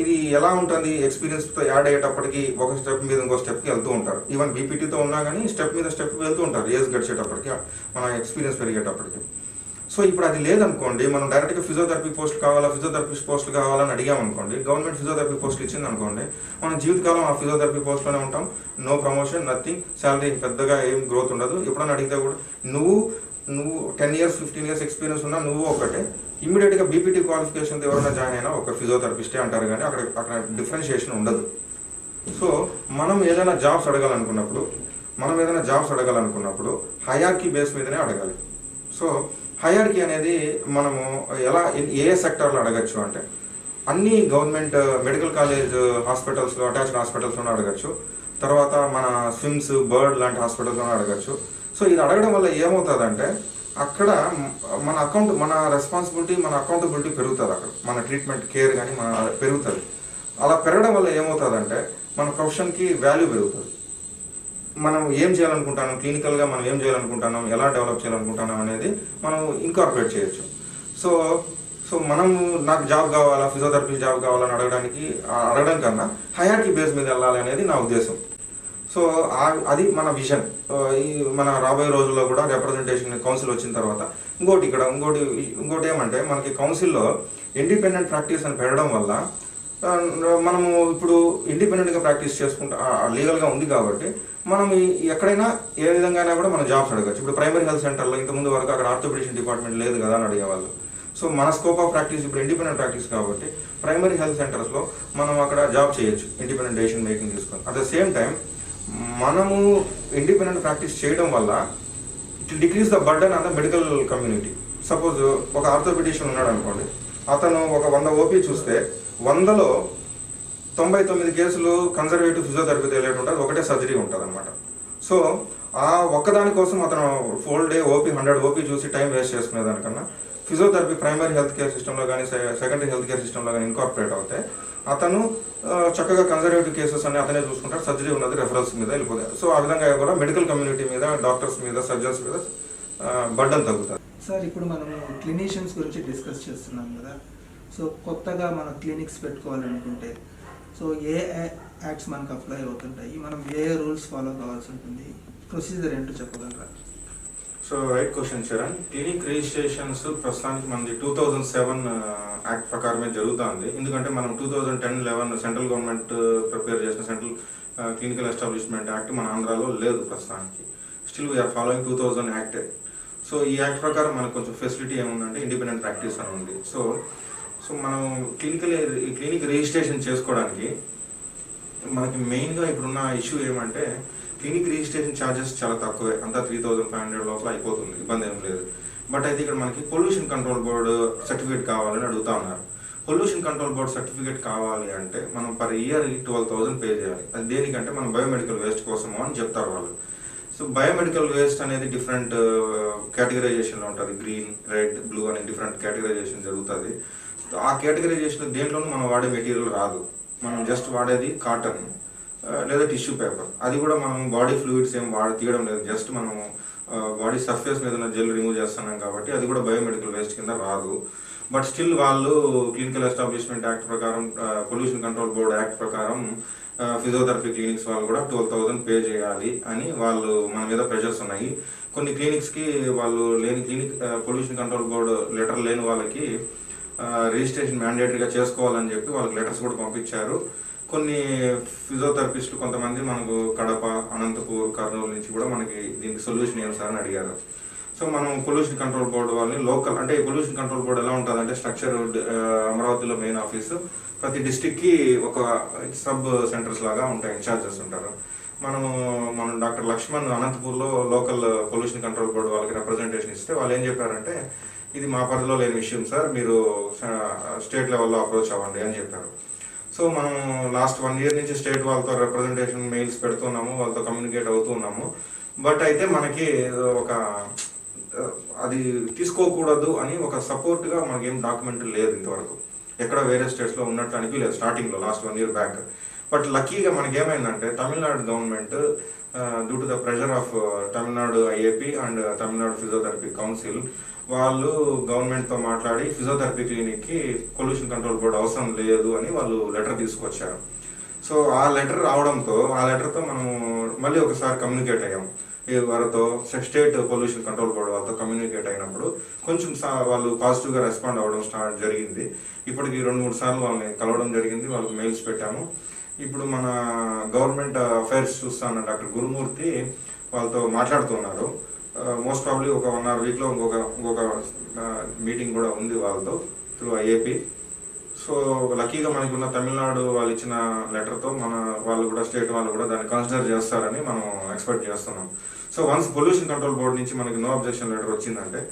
ఇది ఎలా ఉంటుంది, ఎక్స్పీరియన్స్తో యాడ్ అయ్యేటప్పటికి ఒక స్టెప్ మీద ఇంకో స్టెప్కి వెళ్తూ ఉంటారు. ఈవెన్ బీపీటీతో ఉన్నా కానీ స్టెప్ మీద స్టెప్ వెళ్తూ ఉంటారు ఏజ్ గడిచేటప్పటికి, మన ఎక్స్పీరియన్స్ పెరిగేటప్పటికి. సో ఇప్పుడు అది లేదనుకోండి, మనం డైరెక్ట్గా ఫిజియోథెరపీ పోస్ట్ కావాలా, ఫిజియోథెరపిస్ట్ పోస్టులు కావాలని అడిగామనుకోండి, గవర్నమెంట్ ఫిజియోథెరపీ పోస్టులు ఇచ్చింది అనుకోండి, మనం జీవితకాలం ఆ ఫిజియోథెరపీ పోస్ట్లోనే ఉంటాం. నో ప్రమోషన్, నథింగ్, శాలరీ పెద్దగా ఏం గ్రోత్ ఉండదు. ఎప్పుడైనా అడిగితే కూడా నువ్వు 10 years 15 years ఎక్స్పీరియన్స్ ఉన్నా నువ్వు ఒకటే. ఇమ్మీడియట్గా బీపీటీ క్వాలిఫికేషన్తో ఎవరైనా జాయిన్ అయినా ఒక ఫిజియోథెరపిస్టే అంటారు, కానీ అక్కడ డిఫరెన్షియేషన్ ఉండదు. సో మనం ఏదైనా జాబ్స్ అడగాలనుకున్నప్పుడు మనం ఏదైనా జాబ్స్ అడగాలనుకున్నప్పుడు హైరార్కీ బేస్ మీదనే అడగాలి. సో హైరార్కీ అనేది మనము ఎలా ఏ సెక్టార్లో అడగచ్చు అంటే అన్ని గవర్నమెంట్ మెడికల్ కాలేజ్ హాస్పిటల్స్లో, అటాచ్డ్ హాస్పిటల్స్లోనే అడగచ్చు. తర్వాత మన స్విమ్స్, బర్డ్ లాంటి హాస్పిటల్స్లోనే అడగచ్చు. సో ఇది అడగడం వల్ల ఏమవుతుందంటే అక్కడ మన రెస్పాన్సిబిలిటీ, మన అకౌంటబిలిటీ పెరుగుతుంది. అక్కడ మన ట్రీట్మెంట్ కేర్ కానీ పెరుగుతుంది. అలా పెరగడం వల్ల ఏమవుతుందంటే మన ప్రొఫెషన్కి వాల్యూ పెరుగుతుంది. మనం ఏం చేయాలనుకుంటాం, క్లినికల్గా మనం ఏం చేయాలనుకుంటున్నాం, ఎలా డెవలప్ చేయాలనుకుంటున్నాం అనేది మనం ఇన్కార్పొరేట్ చేయొచ్చు. సో మనం నాకు జాబ్ కావాలా, ఫిజియోథెరపీ జాబ్ కావాలని అడగడం కన్నా హైరార్కీ బేస్ మీద వెళ్ళాలి అనేది నా ఉద్దేశం. సో అది మన విజన్. ఈ మన రాబోయే రోజుల్లో కూడా రిప్రజెంటేషన్ కౌన్సిల్ వచ్చిన తర్వాత ఇంకోటి ఏమంటే మనకి కౌన్సిల్లో ఇండిపెండెంట్ ప్రాక్టీస్ అని పెట్టడం వల్ల మనము ఇప్పుడు ఇండిపెండెంట్గా ప్రాక్టీస్ చేసుకుంటా లీగల్గా ఉంది కాబట్టి మనం ఎక్కడైనా ఏ విధంగా అయినా కూడా మనం జాబ్స్ అడగచ్చు. ఇప్పుడు ప్రైమరీ హెల్త్ సెంటర్లో ఇంతకుముందు వరకు అక్కడ ఆర్థోపెడిషన్ డిపార్ట్మెంట్ లేదు కదా అని అడిగేవాళ్ళు. సో మన స్కోప్ ఆఫ్ ప్రాక్టీస్ ఇప్పుడు ఇండిపెండెంట్ ప్రాక్టీస్ కాబట్టి ప్రైమరీ హెల్త్ సెంటర్స్లో మనం అక్కడ జాబ్ చేయొచ్చు ఇండిపెండెంట్ డెసిషన్ మేకింగ్ తీసుకొని. అట్ ద సేమ్ టైం మనము ఇండిపెండెంట్ ప్రాక్టీస్ చేయడం వల్ల it decrease the burden on the medical community. Suppose ఒక ఆర్థోపెడిషన్ ఉన్నాడు అనుకోండి, అతను ఒక 100 ఓపీ చూస్తే 100లో 99 కేసులు కన్జర్వేటివ్ ఫిజియోథెరపీ తెలియదు ఉంటుంది, ఒకటే సర్జరీ ఉంటుంది అనమాట. సో ఆ ఒక్కదాని కోసం అతను ఫుల్ డే ఓపీ 100 ఓపీ చూసి టైం వేస్ట్ చేసుకునే దానికన్నా ఫిజియోథెరపీ ప్రైమరీ హెల్త్ కేర్ సిస్టంలో కానీ సెకండరీ హెల్త్ కేర్ సిస్టంలో కానీ ఇన్కార్పొరేట్ అవుతే అతను చక్కగా కన్జర్వేటివ్ కేసెస్ అన్ని అతనే చూసుకుంటారు, సర్జరీ ఉన్నది రెఫరల్స్ మీద వెళ్ళిపోతాయి. సో ఆ విధంగా కూడా మెడికల్ కమ్యూనిటీ మీద, డాక్టర్స్ మీద, సర్జన్స్ మీద బర్డన్ తగ్గుతుంది. సార్ ఇప్పుడు మనము క్లినీషియన్స్ గురించి డిస్కస్ చేస్తున్నాం కదా. సో కొత్తగా మనం క్లినిక్స్ పెట్టుకోవాలనుకుంటే సో ఏ యాక్ట్స్ మనకు అప్లై అవుతుంటాయి, మనం ఏ రూల్స్ ఫాలో కావాల్సి ఉంటుంది, ప్రొసీజర్ ఏంటో చెప్పగలరా? So right question Charan. Clinic registrations ప్రస్తుతానికి మనది 2007 యాక్ట్ ప్రకారమే జరుగుతుంది. ఎందుకంటే మనం 2010-11 సెంట్రల్ గవర్నమెంట్ ప్రిపేర్ చేసిన సెంట్రల్ క్లినికల్ ఎస్టాబ్లిష్మెంట్ యాక్ట్ మన ఆంధ్రాలో లేదు ప్రస్తుతానికి. స్టిల్ వీఆర్ ఫాలోయింగ్ 2000 యాక్ట్. సో ఈ యాక్ట్ ప్రకారం మనకు కొంచెం ఫెసిలిటీ ఏముందంటే ఇండిపెండెంట్ ప్రాక్టీస్ అని ఉంది. సో మనం క్లినిక్ రిజిస్ట్రేషన్ చేసుకోవడానికి మనకి మెయిన్గా ఇప్పుడున్న ఇష్యూ ఏమంటే క్లినిక్ రిజిస్ట్రేషన్ ఛార్జెస్ చాలా తక్కువే, అంతా 3500 లోపల అయిపోతుంది, ఇబ్బంది ఏం లేదు. బట్ అయితే ఇక్కడ మనకి పొల్యూషన్ కంట్రోల్ బోర్డు సర్టిఫికేట్ కావాలని అడుగుతా ఉన్నారు. పొల్యూషన్ కంట్రోల్ బోర్డు సర్టిఫికేట్ కావాలి అంటే మనం పర్ ఇయర్ 12,000 పే చేయాలి. అది దేనికంటే మనం బయోమెడికల్ వేస్ట్ కోసము అని చెప్తారు వాళ్ళు. సో బయోమెడికల్ వేస్ట్ అనేది డిఫరెంట్ కేటగరైజేషన్లో ఉంటుంది. గ్రీన్, రెడ్, బ్లూ అనే డిఫరెంట్ కేటగరైజేషన్ జరుగుతుంది. ఆ కేటగరైజేషన్ దేంట్లోనూ మనం వాడే మెటీరియల్ రాదు. మనం జస్ట్ వాడేది కాటన్ లేదా టిష్యూ పేపర్. అది కూడా మనం బాడీ ఫ్లూయిడ్స్ ఏం తీయడం లేదు, జస్ట్ మనం బాడీ సర్ఫేస్ మీద ఉన్న జెల్ రిమూవ్ చేస్తున్నాం కాబట్టి అది కూడా బయోమెడికల్ వేస్ట్ కింద రాదు. బట్ స్టిల్ వాళ్ళు క్లినికల్ ఎస్టాబ్లిష్మెంట్ యాక్ట్ ప్రకారం, పొల్యూషన్ కంట్రోల్ బోర్డ్ యాక్ట్ ప్రకారం ఫిజియోథెరపీ క్లినిక్స్ వాళ్ళు కూడా 12,000 పే చేయాలి అని వాళ్ళు మన మీద ప్రెషర్స్ ఉన్నాయి. కొన్ని క్లినిక్స్కి వాళ్ళు లేని పొల్యూషన్ కంట్రోల్ బోర్డు లెటర్ లేని వాళ్ళకి రిజిస్ట్రేషన్ మ్యాండేటరీగా చేసుకోవాలని చెప్పి వాళ్ళకి లెటర్స్ కూడా పంపించారు. కొన్ని ఫిజియోథెరపిస్టులు కొంతమంది మనకు కడప, అనంతపూర్, కర్నూలు నుంచి కూడా మనకి దీనికి సొల్యూషన్ ఏం సార్ అని అడిగారు. సో మనం పొల్యూషన్ కంట్రోల్ బోర్డు వాళ్ళని లోకల్, అంటే పొల్యూషన్ కంట్రోల్ బోర్డు ఎలా ఉంటుందంటే స్ట్రక్చర్ అమరావతిలో మెయిన్ ఆఫీసు, ప్రతి డిస్టిక్కి ఒక సబ్ సెంటర్స్ లాగా ఉంటాయి, ఇన్ఛార్జెస్ ఉంటారు. మనం డాక్టర్ లక్ష్మణ్ అనంతపూర్లో లోకల్ పొల్యూషన్ కంట్రోల్ బోర్డు వాళ్ళకి రిప్రజెంటేషన్ ఇస్తే వాళ్ళు ఏం చెప్పారంటే ఇది మా పరిధిలో లేని విషయం సార్, మీరు స్టేట్ లెవెల్లో అప్రోచ్ అవ్వండి అని చెప్పారు. సో మనం లాస్ట్ 1 year నుంచి స్టేట్ వాళ్ళతో రిప్రజెంటేషన్ మెయిల్స్ పెడుతున్నాము, వాళ్ళతో కమ్యూనికేట్ అవుతున్నాము. బట్ అయితే మనకి అది తీసుకోకూడదు అని ఒక సపోర్ట్గా మనకేం డాక్యుమెంట్ లేదు ఇంతవరకు. ఎక్కడ వేరే స్టేట్స్లో ఉన్నట్టు అనిపించలేదు స్టార్టింగ్లో, లాస్ట్ 1 year బ్యాక్. బట్ లక్కీగా మనకి ఏమైందంటే Tamil Nadu government due to the pressure of Tamil Nadu IAP and Tamil Nadu physiotherapy council వాళ్ళు గవర్నమెంట్తో మాట్లాడి ఫిజియోథెరపీ క్లినిక్కి పొల్యూషన్ కంట్రోల్ బోర్డు అవసరం లేదు అని వాళ్ళు లెటర్ తీసుకొచ్చారు. సో ఆ లెటర్ రావడంతో ఆ లెటర్తో మనం మళ్ళీ ఒకసారి కమ్యూనికేట్ అయ్యాము వారితో, స్టేట్ పొల్యూషన్ కంట్రోల్ బోర్డు వాళ్ళతో కమ్యూనికేట్ అయినప్పుడు కొంచెం వాళ్ళు పాజిటివ్గా రెస్పాండ్ అవ్వడం జరిగింది. ఇప్పటికి 2-3 సార్లు వాళ్ళని కలవడం జరిగింది, వాళ్ళకి మెయిల్స్ పెట్టాము. ఇప్పుడు మన గవర్నమెంట్ అఫైర్స్ చూస్తున్న డాక్టర్ గురుమూర్తి వాళ్ళతో మాట్లాడుతున్నారు. మోస్ట్ ప్రాబ్లీ ఒక 1.5 weekలో ఇంకొక మీటింగ్ కూడా ఉంది వాళ్ళతో త్రూ ఐఏపీ. సో లక్కీగా మనకి ఉన్న తమిళనాడు వాళ్ళు ఇచ్చిన లెటర్తో వాళ్ళు కూడా స్టేట్ వాళ్ళు కూడా దాన్ని కన్సిడర్ చేస్తారని మనం ఎక్స్పెక్ట్ చేస్తున్నాం. So once pollution control board నుంచి మనకి నో అబ్జెక్షన్ లెటర్ వచ్చిందంటే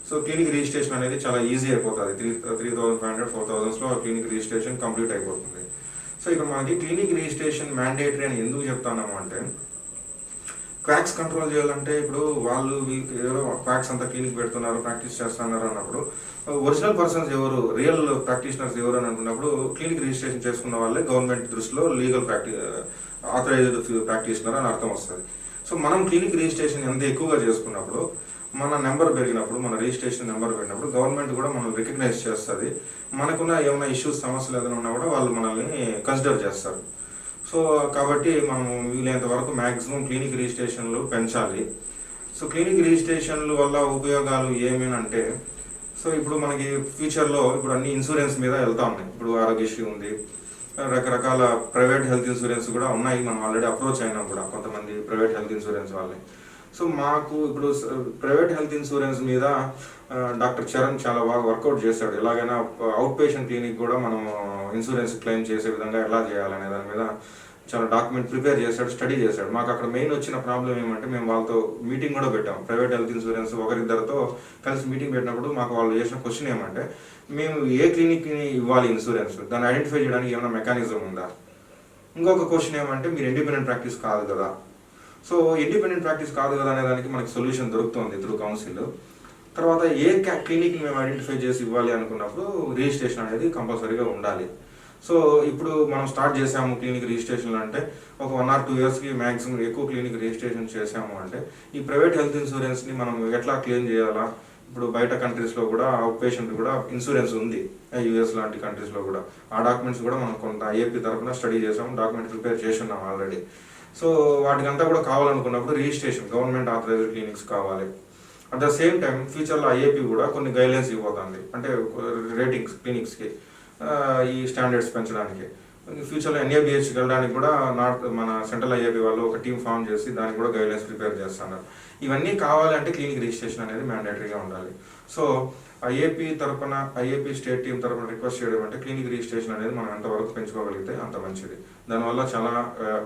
సో క్లినిక్ రిజిస్ట్రేషన్ అనేది చాలా ఈజీ అయిపోతుంది. 3,500 4,000లో క్లినిక్ రిజిస్ట్రేషన్ కంప్లీట్ అయిపోతుంది. సో ఇక్కడ మనకి క్లినిక్ రిజిస్ట్రేషన్ మ్యాండేటరీ అని ఎందుకు చెప్తున్నాము అంటే, క్వాక్స్ కంట్రోల్ చేయాలంటే ఇప్పుడు వాళ్ళు ఏదో క్వాక్స్ అంతా క్లినిక్ పెడుతున్నారు, ప్రాక్టీస్ చేస్తున్నారు అన్నప్పుడు ఒరిజినల్ పర్సన్స్ ఎవరు, రియల్ ప్రాక్టీషనర్స్ ఎవరు అని అనుకున్నప్పుడు క్లినిక్ రిజిస్ట్రేషన్ చేసుకున్న వాళ్ళే గవర్నమెంట్ దృష్టిలో లీగల్ ఆథరైజ్డ్ ప్రాక్టీషనర్ అని అర్థం వస్తుంది. సో మనం క్లినిక్ రిజిస్ట్రేషన్ ఎంత ఎక్కువగా చేసుకున్నప్పుడు, మన నెంబర్ పెరిగినప్పుడు, మన రిజిస్ట్రేషన్ నెంబర్ పెరిగినప్పుడు గవర్నమెంట్ కూడా మనల్ని రికగ్నైజ్ చేస్తుంది. మనకున్న ఏమైనా ఇష్యూస్, సమస్యలు ఏదైనా ఉన్నా కూడా వాళ్ళు మనల్ని కన్సిడర్ చేస్తారు. సో కాబట్టి మనం వీలైనంత వరకు మ్యాక్సిమం క్లినిక్ రిజిస్ట్రేషన్లు పెంచాలి. సో క్లినిక్ రిజిస్ట్రేషన్ల వల్ల ఉపయోగాలు ఏమేనంటే, సో ఇప్పుడు మనకి ఫ్యూచర్లో ఇప్పుడు అన్ని ఇన్సూరెన్స్ మీద వెళ్తా ఉన్నాయి. ఇప్పుడు ఆరోగ్యశ్రీ ఉంది, రకరకాల ప్రైవేట్ హెల్త్ ఇన్సూరెన్స్ కూడా ఉన్నాయి. మనం ఆల్రెడీ అప్రోచ్ అయినాం కూడా కొంతమంది ప్రైవేట్ హెల్త్ ఇన్సూరెన్స్ వాళ్ళని. సో మాకు ఇప్పుడు ప్రైవేట్ హెల్త్ ఇన్సూరెన్స్ మీద డాక్టర్ చరణ్ చాలా బాగా వర్కౌట్ చేశాడు. ఎలాగైనా అవుట్ పేషెంట్ క్లినిక్ కూడా మనం ఇన్సూరెన్స్ క్లెయిమ్ చేసే విధంగా ఎలా చేయాలనే దాని మీద చాలా డాక్యుమెంట్ ప్రిపేర్ చేశాడు, స్టడీ చేశాడు. మాకు అక్కడ మెయిన్ వచ్చిన ప్రాబ్లం ఏమంటే, మేము వాళ్ళతో మీటింగ్ కూడా పెట్టాం. ప్రైవేట్ హెల్త్ ఇన్సూరెన్స్ ఒకరిద్దరితో కలిసి మీటింగ్ పెట్టినప్పుడు మాకు వాళ్ళు చేసిన క్వశ్చన్ ఏమంటే, మేము ఏ క్లినిక్ని ఇవ్వాలి ఇన్సూరెన్స్, దాన్ని ఐడెంటిఫై చేయడానికి ఏమైనా మెకానిజం ఉందా? ఇంకొక క్వశ్చన్ ఏమంటే, మీరు ఇండిపెండెంట్ ప్రాక్టీస్ కాదు కదా. సో ఇండిపెండెంట్ ప్రాక్టీస్ కాదు కదా అనే దానికి మనకి సొల్యూషన్ దొరుకుతుంది త్రూ కౌన్సిల్. తర్వాత ఏ క్లినిక్ని మేము ఐడెంటిఫై చేసి ఇవ్వాలి అనుకున్నప్పుడు రిజిస్ట్రేషన్ అనేది కంపల్సరీగా ఉండాలి. సో ఇప్పుడు మనం స్టార్ట్ చేసాము క్లినిక్ రిజిస్ట్రేషన్ అంటే, ఒక 1 or 2 yearsకి మ్యాక్సిమం ఎక్కువ క్లినిక్ రిజిస్ట్రేషన్ చేసాము అంటే, ఈ ప్రైవేట్ హెల్త్ ఇన్సూరెన్స్ని మనం ఎట్లా క్లెయిమ్ చేయాలా? ఇప్పుడు బయట కంట్రీస్లో కూడా అవుట్ పేషెంట్ కూడా ఇన్సూరెన్స్ ఉంది, యూఎస్ లాంటి కంట్రీస్లో కూడా. ఆ డాక్యుమెంట్స్ కూడా మనం కొంత ఐఏపీ తరఫున స్టడీ చేసాము, డాక్యుమెంట్ ప్రిపేర్ చేసి ఉన్నాం ఆల్రెడీ. సో వాటికంతా కూడా కావాలనుకున్నప్పుడు రిజిస్ట్రేషన్ గవర్నమెంట్ ఆథరైజ్డ్ క్లినిక్స్ కావాలి. అట్ ద సేమ్ టైం ఫ్యూచర్లో ఐఏపీ కూడా కొన్ని గైడ్లైన్స్ ఇవ్వబోతుంది, అంటే రేటింగ్స్ క్లినిక్స్కి ఈ స్టాండర్డ్స్ పెంచడానికి. ఫ్యూచర్లో ఎన్ఏబిహెచ్కి వెళ్ళడానికి కూడా మన సెంట్రల్ ఐఏపీ వాళ్ళు ఒక టీం ఫామ్ చేసి దానికి కూడా గైడ్లైన్స్ ప్రిపేర్ చేస్తున్నారు. ఇవన్నీ కావాలంటే క్లినిక్ రిజిస్ట్రేషన్ అనేది మ్యాండేటరీగా ఉండాలి. సో ఐఏపీ స్టేట్ టీం తరఫున రిక్వెస్ట్ చేయడం అంటే, క్లినిక్ రిజిస్ట్రేషన్ అనేది మనం ఎంతవరకు పెంచుకోగలిగితే అంత మంచిది. దానివల్ల చాలా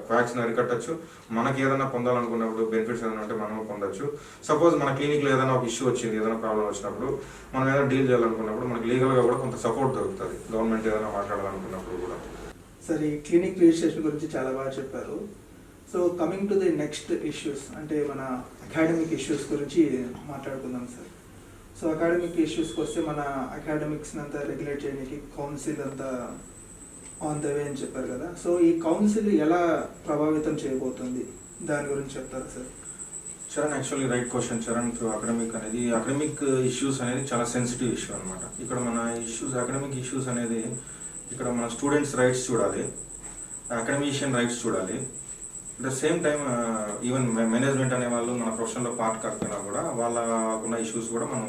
క్వాక్స్ని అరికట్టచ్చు. మనకి ఏదైనా పొందాలనుకున్నప్పుడు బెనిఫిట్స్ ఏదైనా ఉంటే మనం పొందొచ్చు. సపోజ్ మన క్లినిక్లో ఏదైనా ఒక ఇష్యూ వచ్చింది, ఏదైనా ప్రాబ్లం వచ్చినప్పుడు, మనం ఏదైనా డీల్ చేయాలనుకున్నప్పుడు మనకి లీగల్గా కూడా కొంత సపోర్ట్ దొరుకుతుంది, గవర్నమెంట్ ఏదైనా మాట్లాడాలనుకున్నప్పుడు కూడా. సార్, ఈ క్లినిక్ రిజిస్ట్రేషన్ గురించి చాలా బాగా చెప్పారు. So coming to the next issues, అంటే మన అకాడమిక్ ఇష్యూస్ గురించి మాట్లాడుకుందాం సార్. సో అకాడమిక్ ఇష్యూస్కి వస్తే, మన అకాడమిక్స్ని అంతా రెగ్యులేట్ చేయడానికి కౌన్సిల్ అంతా ఆన్ ద వే అని చెప్పారు కదా. సో ఈ కౌన్సిల్ ఎలా ప్రభావితం చేయబోతుంది, దాని గురించి చెప్తారా sir? Charan, actually right question Charan. Academic issues అనేది చాలా సెన్సిటివ్ ఇష్యూ అనమాట. ఇక్కడ మన అకాడమిక్ ఇష్యూస్ అనేది ఇక్కడ మన స్టూడెంట్స్ రైట్స్ చూడాలి, అకాడమిషియన్ రైట్స్ చూడాలి. At the same time even management అనే వాళ్ళు మన ప్రొఫెషన్లో పార్ట్ కాకపోయినా కూడా వాళ్ళకున్న ఇష్యూస్ కూడా మనం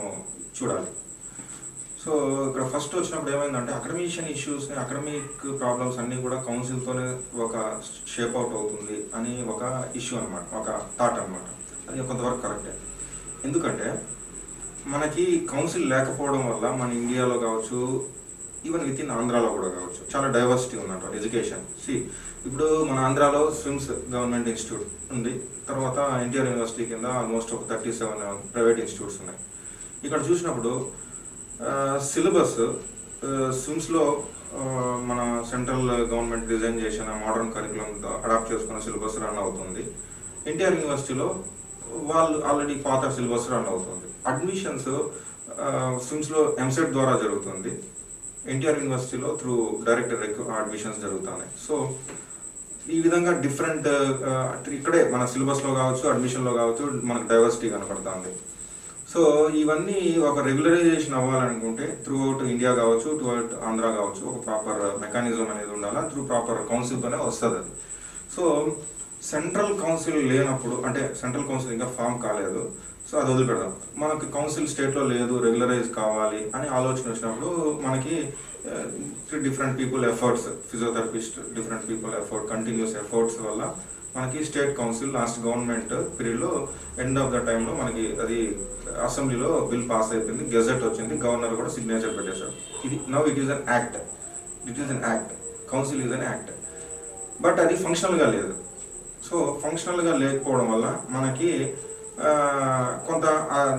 చూడాలి. సో ఇక్కడ ఫస్ట్ వచ్చినప్పుడు ఏమైందంటే, అకాడమిక్ ప్రాబ్లమ్స్ అన్నీ కూడా కౌన్సిల్తోనే ఒక షేప్ అవుట్ అవుతుంది అని ఒక ఇష్యూ అనమాట, ఒక థాట్ అనమాట. అది కొంతవరకు కరెక్టే. ఎందుకంటే మనకి కౌన్సిల్ లేకపోవడం వల్ల మన ఇండియాలో కావచ్చు, ఈవెన్ విత్ ఇన్ ఆంధ్రాలో కూడా కావచ్చు, చాలా డైవర్సిటీ ఉందంట ఎడ్యుకేషన్. ఇప్పుడు మన ఆంధ్రాలో స్విమ్స్ గవర్నమెంట్ ఇన్స్టిట్యూట్ ఉంది, తర్వాత ఎన్టీఆర్ యూనివర్సిటీ కింద ఆల్మోస్ట్ ఒక 37 ప్రైవేట్ ఇన్స్టిట్యూట్స్ ఉన్నాయి. ఇక్కడ చూసినప్పుడు సిలబస్ స్విమ్స్లో మన సెంట్రల్ గవర్నమెంట్ డిజైన్ చేసిన మోడర్న్ కరికులంతో అడాప్ట్ చేసుకున్న సిలబస్ రన్ అవుతుంది. ఎన్టీఆర్ యూనివర్సిటీలో వాళ్ళు ఆల్రెడీ పాత సిలబస్ రన్ అవుతుంది. అడ్మిషన్స్ స్విమ్స్లో ఎంసెట్ ద్వారా జరుగుతుంది, ఎన్టీఆర్ యూనివర్సిటీలో త్రూ డైరెక్ట్ అడ్మిషన్స్ జరుగుతున్నాయి. సో ఈ విధంగా డిఫరెంట్ ఇక్కడే మన సిలబస్లో కావచ్చు, అడ్మిషన్లో కావచ్చు, మనకు డైవర్సిటీ కనపడుతుంది. సో ఇవన్నీ ఒక రెగ్యులరైజేషన్ అవ్వాలనుకుంటే త్రూ అవుట్ ఇండియా కావచ్చు, త్రూ అవుట్ ఆంధ్ర కావచ్చు, ఒక ప్రాపర్ మెకానిజం అనేది ఉండాలా, త్రూ ప్రాపర్ కౌన్సిల్తోనే వస్తుంది అది. సో సెంట్రల్ కౌన్సిల్ లేనప్పుడు, అంటే సెంట్రల్ కౌన్సిల్ ఇంకా ఫామ్ కాలేదు, సో అది వదిలిపెడదాం. మనకి కౌన్సిల్ స్టేట్లో లేదు, రెగ్యులరైజ్ కావాలి అని ఆలోచన వచ్చినప్పుడు మనకి different people efforts, physiotherapist, different people effort, continuous efforts వల్ల మనకి స్టేట్ కౌన్సిల్ లాస్ట్ గవర్నమెంట్ పీరియడ్లో ఎండ్ ఆఫ్ ద టైంలో మనకి అది అసెంబ్లీలో బిల్ పాస్ అయిపోయింది, గెజెట్ వచ్చింది, గవర్నర్ కూడా సిగ్నేచర్ పెట్టేశారు. ఇది now it is an act. It is an act, council is an act. But అది ఫంక్షనల్గా లేదు. సో ఫంక్షనల్గా లేకపోవడం వల్ల మనకి కొంత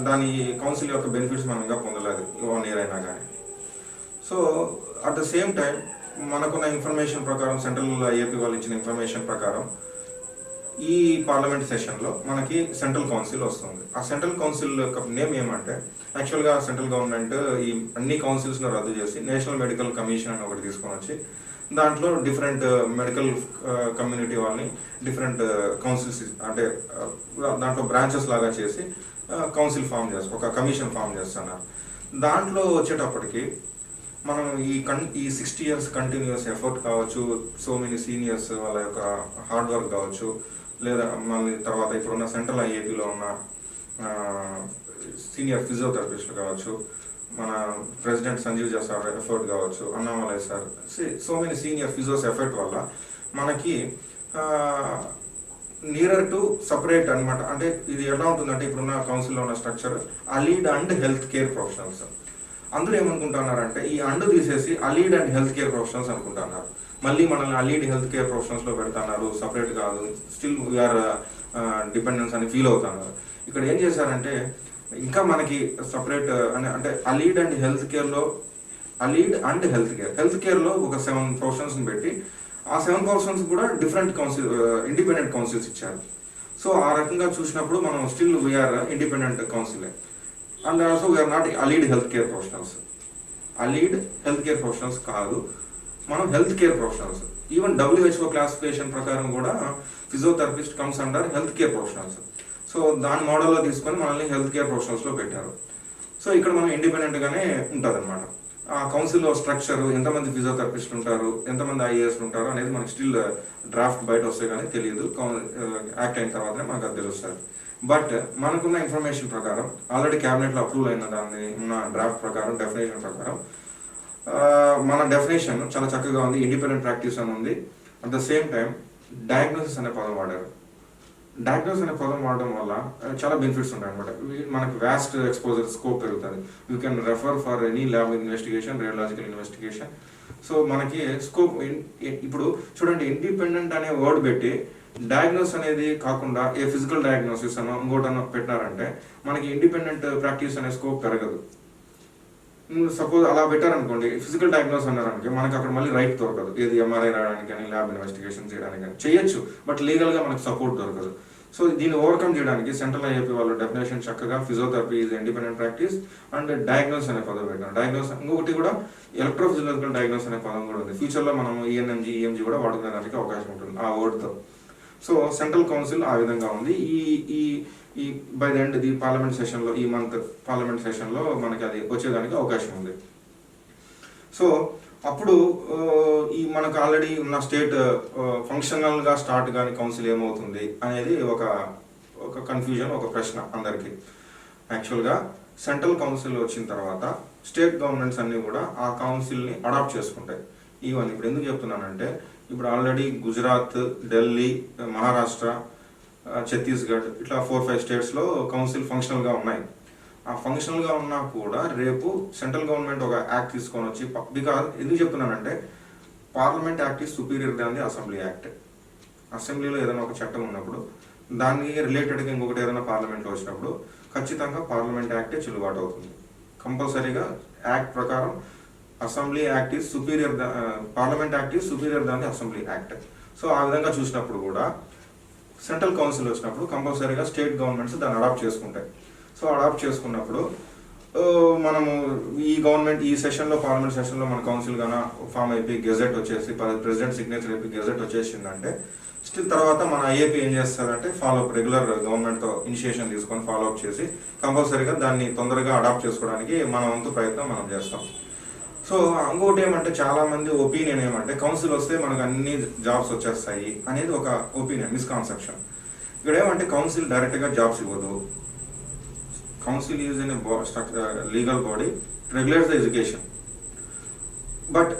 దాని కౌన్సిల్ యొక్క బెనిఫిట్స్ మనం ఇంకా పొందలేదు 1 year అయినా కానీ. So at the same time మనకున్న ఇన్ఫర్మేషన్ ప్రకారం, సెంట్రల్ ఐఏపీ వాళ్ళు ఇచ్చిన ఇన్ఫర్మేషన్ ప్రకారం ఈ పార్లమెంట్ సెషన్లో మనకి సెంట్రల్ కౌన్సిల్ వస్తుంది. ఆ సెంట్రల్ కౌన్సిల్ యొక్క నేమ్ ఏమంటే, యాక్చువల్గా సెంట్రల్ గవర్నమెంట్ ఈ అన్ని కౌన్సిల్స్ను రద్దు చేసి నేషనల్ మెడికల్ కమిషన్ అని ఒకటి తీసుకొని వచ్చి దాంట్లో డిఫరెంట్ మెడికల్ కమ్యూనిటీ వాళ్ళని డిఫరెంట్ కౌన్సిల్స్ అంటే దాంట్లో బ్రాంచెస్ లాగా చేసి కౌన్సిల్ ఫామ్ చేస్తారు, ఒక కమిషన్ ఫామ్ చేస్తున్నారు. దాంట్లో వచ్చేటప్పటికి మనం ఈ 60 years కంటిన్యూస్ ఎఫర్ట్ కావచ్చు, సో మెనీ సీనియర్స్ వాళ్ళ యొక్క హార్డ్ వర్క్ కావచ్చు, లేదా మళ్ళీ తర్వాత ఇప్పుడున్న సెంట్రల్ ఐఏపీలో ఉన్న సీనియర్ ఫిజియోథెరపిస్టులు కావచ్చు, మన ప్రెసిడెంట్ సంజీవ్ జా సార్ ఎఫర్ట్ కావచ్చు, Annamalai sir, so many senior physios effort వల్ల మనకి నియరర్ టు సపరేట్ అనమాట. అంటే ఇది ఎలా ఉంటుందంటే ఇప్పుడున్న కౌన్సిల్లో ఉన్న structure allied and health care professionals. అందరూ ఏమనుకుంటున్నారంటే ఈ అండ్ తీసేసి allied and health care professionals అనుకుంటున్నారు. మళ్ళీ మనల్ని అలీడ్ హెల్త్ కేర్ ప్రొఫెషనల్స్లో పెడుతున్నారు, సపరేట్ కాదు, స్టిల్ వీఆర్ డిపెండెన్స్ అని ఫీల్ అవుతున్నారు. ఇక్కడ ఏం చేశారంటే ఇంకా మనకి సపరేట్ అంటే అలీడ్ అండ్ హెల్త్ కేర్లో హెల్త్ కేర్లో ఒక 7 ప్రొఫెషన్స్ని పెట్టి ఆ 7 ప్రొఫెషన్స్ కూడా డిఫరెంట్ కౌన్సిల్ ఇండిపెండెంట్ కౌన్సిల్స్ ఇచ్చారు. సో ఆ రకంగా చూసినప్పుడు మనం still we are independent council and also we are not allied health care professionals. Allied health care professionals కాదు, మనం health care professionals. Even WHO classification ప్రకారం కూడా physiotherapist comes under health care professionals. So దాని మోడల్లో తీసుకొని మనల్ని హెల్త్ కేర్ ప్రొఫెషనల్స్లో పెట్టారు. So ఇక్కడ మనం ఇండిపెండెంట్గానే ఉంటుంది అనమాట. ఆ కౌన్సిల్లో స్ట్రక్చర్, ఎంతమంది ఫిజియోథెరపిస్టులు ఉంటారు, ఎంతమంది ఐఏఎస్లు ఉంటారు అనేది మనకి స్టిల్ డ్రాఫ్ట్ బయట వస్తే కానీ తెలియదు, యాక్ట్ అయిన తర్వాతనే మనకు అది తెలుస్తుంది. బట్ మనకున్న ఇన్ఫర్మేషన్ ప్రకారం ఆల్రెడీ క్యాబినెట్లో అప్రూవ్ అయిన దాన్ని ఉన్న డ్రాఫ్ట్ ప్రకారం, డెఫినేషన్ ప్రకారం మన డెఫినేషన్ చాలా చక్కగా ఉంది. ఇండిపెండెంట్ ప్రాక్టీస్ అని ఉంది. At the same time diagnosis అనే పదం వాడారు. డయాగ్నోస్ అనే పదం వాడడం వల్ల చాలా బెనిఫిట్స్ ఉంటాయి అనమాట. మనకి వ్యాస్ట్ ఎక్స్పోజర్ స్కోప్ పెరుగుతుంది. You can refer for any lab investigation, radiological investigation. So మనకి స్కోప్ ఇప్పుడు చూడండి, ఇండిపెండెంట్ అనే వర్డ్ పెట్టి డయాగ్నోస్ అనేది కాకుండా ఏ ఫిజికల్ డయాగ్నోసిస్ అనో ఇంకోటనో పెట్టినారంటే మనకి ఇండిపెండెంట్ ప్రాక్టీస్ అనే స్కోప్ పెరగదు. సపోజ్ అలా పెట్టారనుకోండి, ఫిజికల్ డయాగ్నోస్ అన్నారనుకో మనకి అక్కడ మళ్ళీ రైట్ దొరకదు, ఏది MRI రాయడానికి కానీ ల్యాబ్ ఇన్వెస్టిగేషన్ చేయడానికి కానీ చేయొచ్చు, బట్ లీగల్గా మనకు సపోర్ట్ దొరకదు. సో దీన్ని ఓవర్కమ్ చేయడానికి సెంట్రల్ ఐఏపీ వాళ్ళు డెఫినేషన్ చక్కగా physiotherapy is independent practice and diagnose అనే పదం పెట్టారు. డయాగ్నోస్ ఇంకొకటి కూడా ఎలక్ట్రోఫిజియోలాజికల్ డయాగ్నోస్ అనే పదం కూడా ఉంది. ఫ్యూచర్లో మనం EMG కూడా వాడుకునేదానికి అవకాశం ఉంటుంది ఆ వర్డ్తో. సో సెంట్రల్ కౌన్సిల్ ఆ విధంగా ఉంది. ఈ by the end the parliament సెషన్లో, ఈ మంత్ పార్లమెంట్ సెషన్లో మనకి అది వచ్చేదానికి అవకాశం ఉంది. సో అప్పుడు ఈ మనకు ఆల్రెడీ ఉన్న స్టేట్ ఫంక్షనల్గా స్టార్ట్ కానీ కౌన్సిల్ ఏమవుతుంది అనేది ఒక కన్ఫ్యూజన్, ఒక ప్రశ్న అందరికీ. యాక్చువల్గా సెంట్రల్ కౌన్సిల్ వచ్చిన తర్వాత స్టేట్ గవర్నమెంట్స్ అన్నీ కూడా ఆ కౌన్సిల్ని అడాప్ట్ చేసుకుంటాయి. ఈవెన్ ఇప్పుడు ఎందుకు చెప్తున్నానంటే, ఇప్పుడు ఆల్రెడీ గుజరాత్, ఢిల్లీ, మహారాష్ట్ర, ఛత్తీస్గఢ్ ఇట్లా 4-5 స్టేట్స్లో కౌన్సిల్ ఫంక్షనల్గా ఉన్నాయి. ఆ ఫంక్షనల్గా ఉన్నా కూడా రేపు సెంట్రల్ గవర్నమెంట్ ఒక యాక్ట్ తీసుకొని వచ్చి, బికాజ్ ఎందుకు చెప్తున్నానంటే parliament act is superior than the assembly act. అసెంబ్లీలో ఏదైనా ఒక చట్టం ఉన్నప్పుడు దానికి రిలేటెడ్గా ఇంకొకటి ఏదైనా పార్లమెంట్లో వచ్చినప్పుడు ఖచ్చితంగా పార్లమెంట్ యాక్టే చెల్లుబాటు అవుతుంది. కంపల్సరీగా యాక్ట్ ప్రకారం assembly act is superior, parliament act is superior than the assembly act. So ఆ విధంగా చూసినప్పుడు కూడా సెంట్రల్ కౌన్సిల్ వచ్చినప్పుడు కంపల్సరీగా స్టేట్ గవర్నమెంట్స్ దాన్ని అడాప్ట్ చేసుకుంటాయి. సో అడాప్ట్ చేసుకున్నప్పుడు మనము ఈ గవర్నమెంట్ ఈ సెషన్లో, పార్లమెంట్ సెషన్లో మన కౌన్సిల్ గాన ఫామ్ అయిపోయి గెజెట్ వచ్చేసి ప్రెసిడెంట్ సిగ్నేచర్ అయిపోయి గెజెట్ వచ్చేసిందంటే స్టిల్ తర్వాత మన ఐఏపీ ఏం చేస్తారంటే ఫాలోఅప్, రెగ్యులర్ గవర్నమెంట్తో ఇనిషియేషన్ తీసుకొని ఫాలోఅప్ చేసి కంపల్సరీగా దాన్ని తొందరగా అడాప్ట్ చేసుకోవడానికి మన వంతు ప్రయత్నం మనం చేస్తాం. సో ఇంకోటి ఏమంటే చాలా మంది ఒపీనియన్ ఏమంటే కౌన్సిల్ వస్తే మనకు అన్ని జాబ్స్ వచ్చేస్తాయి అనేది ఒక ఒపీనియన్, మిస్కాన్సెప్షన్. ఇక్కడ ఏమంటే కౌన్సిల్ డైరెక్ట్గా జాబ్స్ ఇవ్వదు. Council is in legal body, regulates the education, but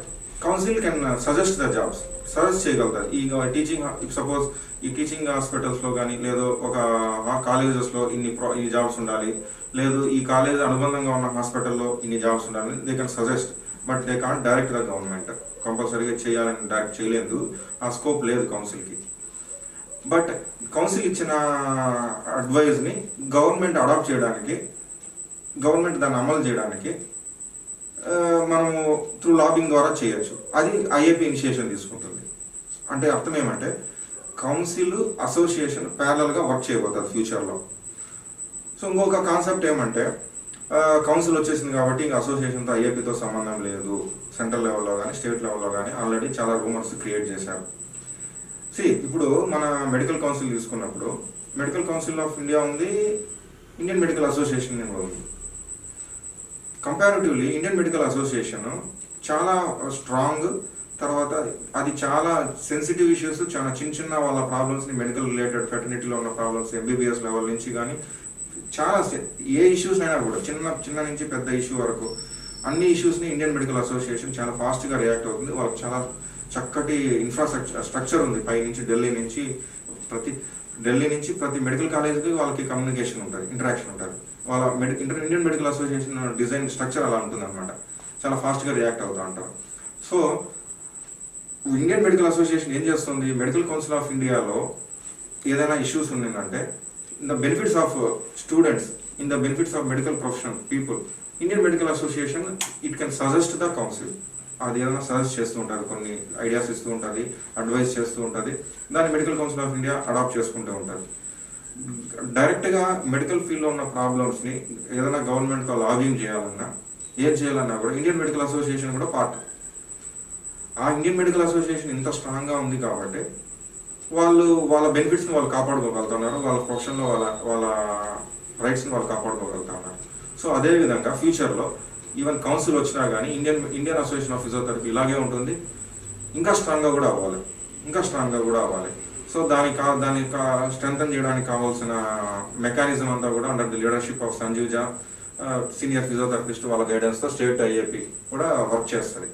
council can suggest the jobs, suggest చేయగలుగుతారు. ఈ టీచింగ్, సపోజ్ ఈ టీచింగ్ హాస్పిటల్స్లో కానీ లేదు ఒక కాలేజెస్లో ఇన్ని జాబ్స్ ఉండాలి, లేదు ఈ కాలేజ్ అనుబంధంగా ఉన్న హాస్పిటల్లో ఇన్ని జాబ్స్ ఉండాలి, they can suggest. But they can't direct the government. కంపల్సరీగా చేయాలని డైరెక్ట్ చేయలేదు, ఆ స్కోప్ లేదు కౌన్సిల్కి. బట్ కౌన్సిల్ ఇచ్చిన అడ్వైజ్ని గవర్నమెంట్ అడాప్ట్ చేయడానికి, గవర్నమెంట్ దాన్ని అమలు చేయడానికి మనము త్రూ లాబింగ్ ద్వారా చేయొచ్చు. అది ఐఏపీ ఇనిషియేషన్ తీసుకుంటుంది. అంటే అర్థం ఏమంటే కౌన్సిల్ అసోసియేషన్ ప్యారలల్గా వర్క్ చేయబోతుంది ఫ్యూచర్లో. సో ఇంకొక కాన్సెప్ట్ ఏమంటే కౌన్సిల్ వచ్చేసింది కాబట్టి ఇంకా అసోసియేషన్తో ఐఏపీతో సంబంధం లేదు, సెంట్రల్ లెవెల్లో కానీ స్టేట్ లెవెల్లో కానీ ఆల్రెడీ చాలా రూమర్స్ క్రియేట్ చేశారు. ఇప్పుడు మన మెడికల్ కౌన్సిల్ తీసుకున్నప్పుడు మెడికల్ కౌన్సిల్ ఆఫ్ ఇండియా ఉంది, ఇండియన్ మెడికల్ అసోసియేషన్ కూడా ఉంది. కంపారిటివ్లీ ఇండియన్ మెడికల్ అసోసియేషన్ చాలా స్ట్రాంగ్, తర్వాత అది చాలా సెన్సిటివ్ ఇష్యూస్, చాలా చిన్న వాళ్ళ ప్రాబ్లమ్స్ని మెడికల్ రిలేటెడ్ ఫెటర్నిటీలో ఉన్న ప్రాబ్లమ్స్ ఎంబీబీఎస్ లెవెల్ నుంచి కానీ చాలా ఏ ఇష్యూస్ అయినా కూడా చిన్న నుంచి పెద్ద ఇష్యూ వరకు అన్ని ఇష్యూస్ని ఇండియన్ మెడికల్ అసోసియేషన్ చాలా ఫాస్ట్గా రియాక్ట్ అవుతుంది. వాళ్ళకి చాలా చక్కటి స్ట్రక్చర్ ఉంది. పై నుంచి ఢిల్లీ నుంచి ప్రతి మెడికల్ కాలేజ్కి వాళ్ళకి కమ్యూనికేషన్ ఉంటుంది, ఇంటరాక్షన్ ఉంటుంది. వాళ్ళ Indian medical association design structure అలా ఉంటుంది అనమాట. చాలా ఫాస్ట్గా రియాక్ట్ అవుతూ ఉంటారు. సో ఇండియన్ మెడికల్ అసోసియేషన్ ఏం చేస్తుంది, మెడికల్ కౌన్సిల్ ఆఫ్ ఇండియాలో ఏదైనా ఇష్యూస్ ఉందంటే in the benefits of students, in the benefits of medical professional people, Indian medical association it can suggest the council. అది ఏదైనా సజెస్ట్ చేస్తూ ఉంటుంది, కొన్ని ఐడియాస్ ఇస్తూ ఉంటుంది, అడ్వైస్ చేస్తూ ఉంటుంది. దాన్ని medical council of India adopt చేసుకుంటూ ఉంటుంది. డైరెక్ట్గా మెడికల్ ఫీల్డ్లో ఉన్న ప్రాబ్లమ్స్ని ఏదైనా గవర్నమెంట్తో లాబింగ్ చేయాలన్నా ఏం చేయాలన్నా కూడా ఇండియన్ మెడికల్ అసోసియేషన్ కూడా పార్ట్. ఆ ఇండియన్ మెడికల్ అసోసియేషన్ ఇంత స్ట్రాంగ్గా ఉంది కాబట్టి వాళ్ళ బెనిఫిట్స్ని వాళ్ళు కాపాడుకోగలుగుతున్నారు, వాళ్ళ ప్రొఫెషన్లో వాళ్ళ రైట్స్ని వాళ్ళు కాపాడుకోగలుగుతున్నారు. సో అదేవిధంగా ఫ్యూచర్లో ఈవెన్ కౌన్సిల్ వచ్చినా కానీ ఇండియన్ అసోసియేషన్ ఆఫ్ ఫిజియోథెరపీ ఇలాగే ఉంటుంది, ఇంకా స్ట్రాంగ్గా కూడా అవ్వాలి. సో దాన్ని స్ట్రెంథన్ చేయడానికి కావాల్సిన మెకానిజం అంతా కూడా under the leadership of Sanjeev Jha, senior physiotherapist, వాళ్ళ గైడెన్స్తో స్టేట్ ఐఏపీ కూడా వర్క్ చేస్తుంది.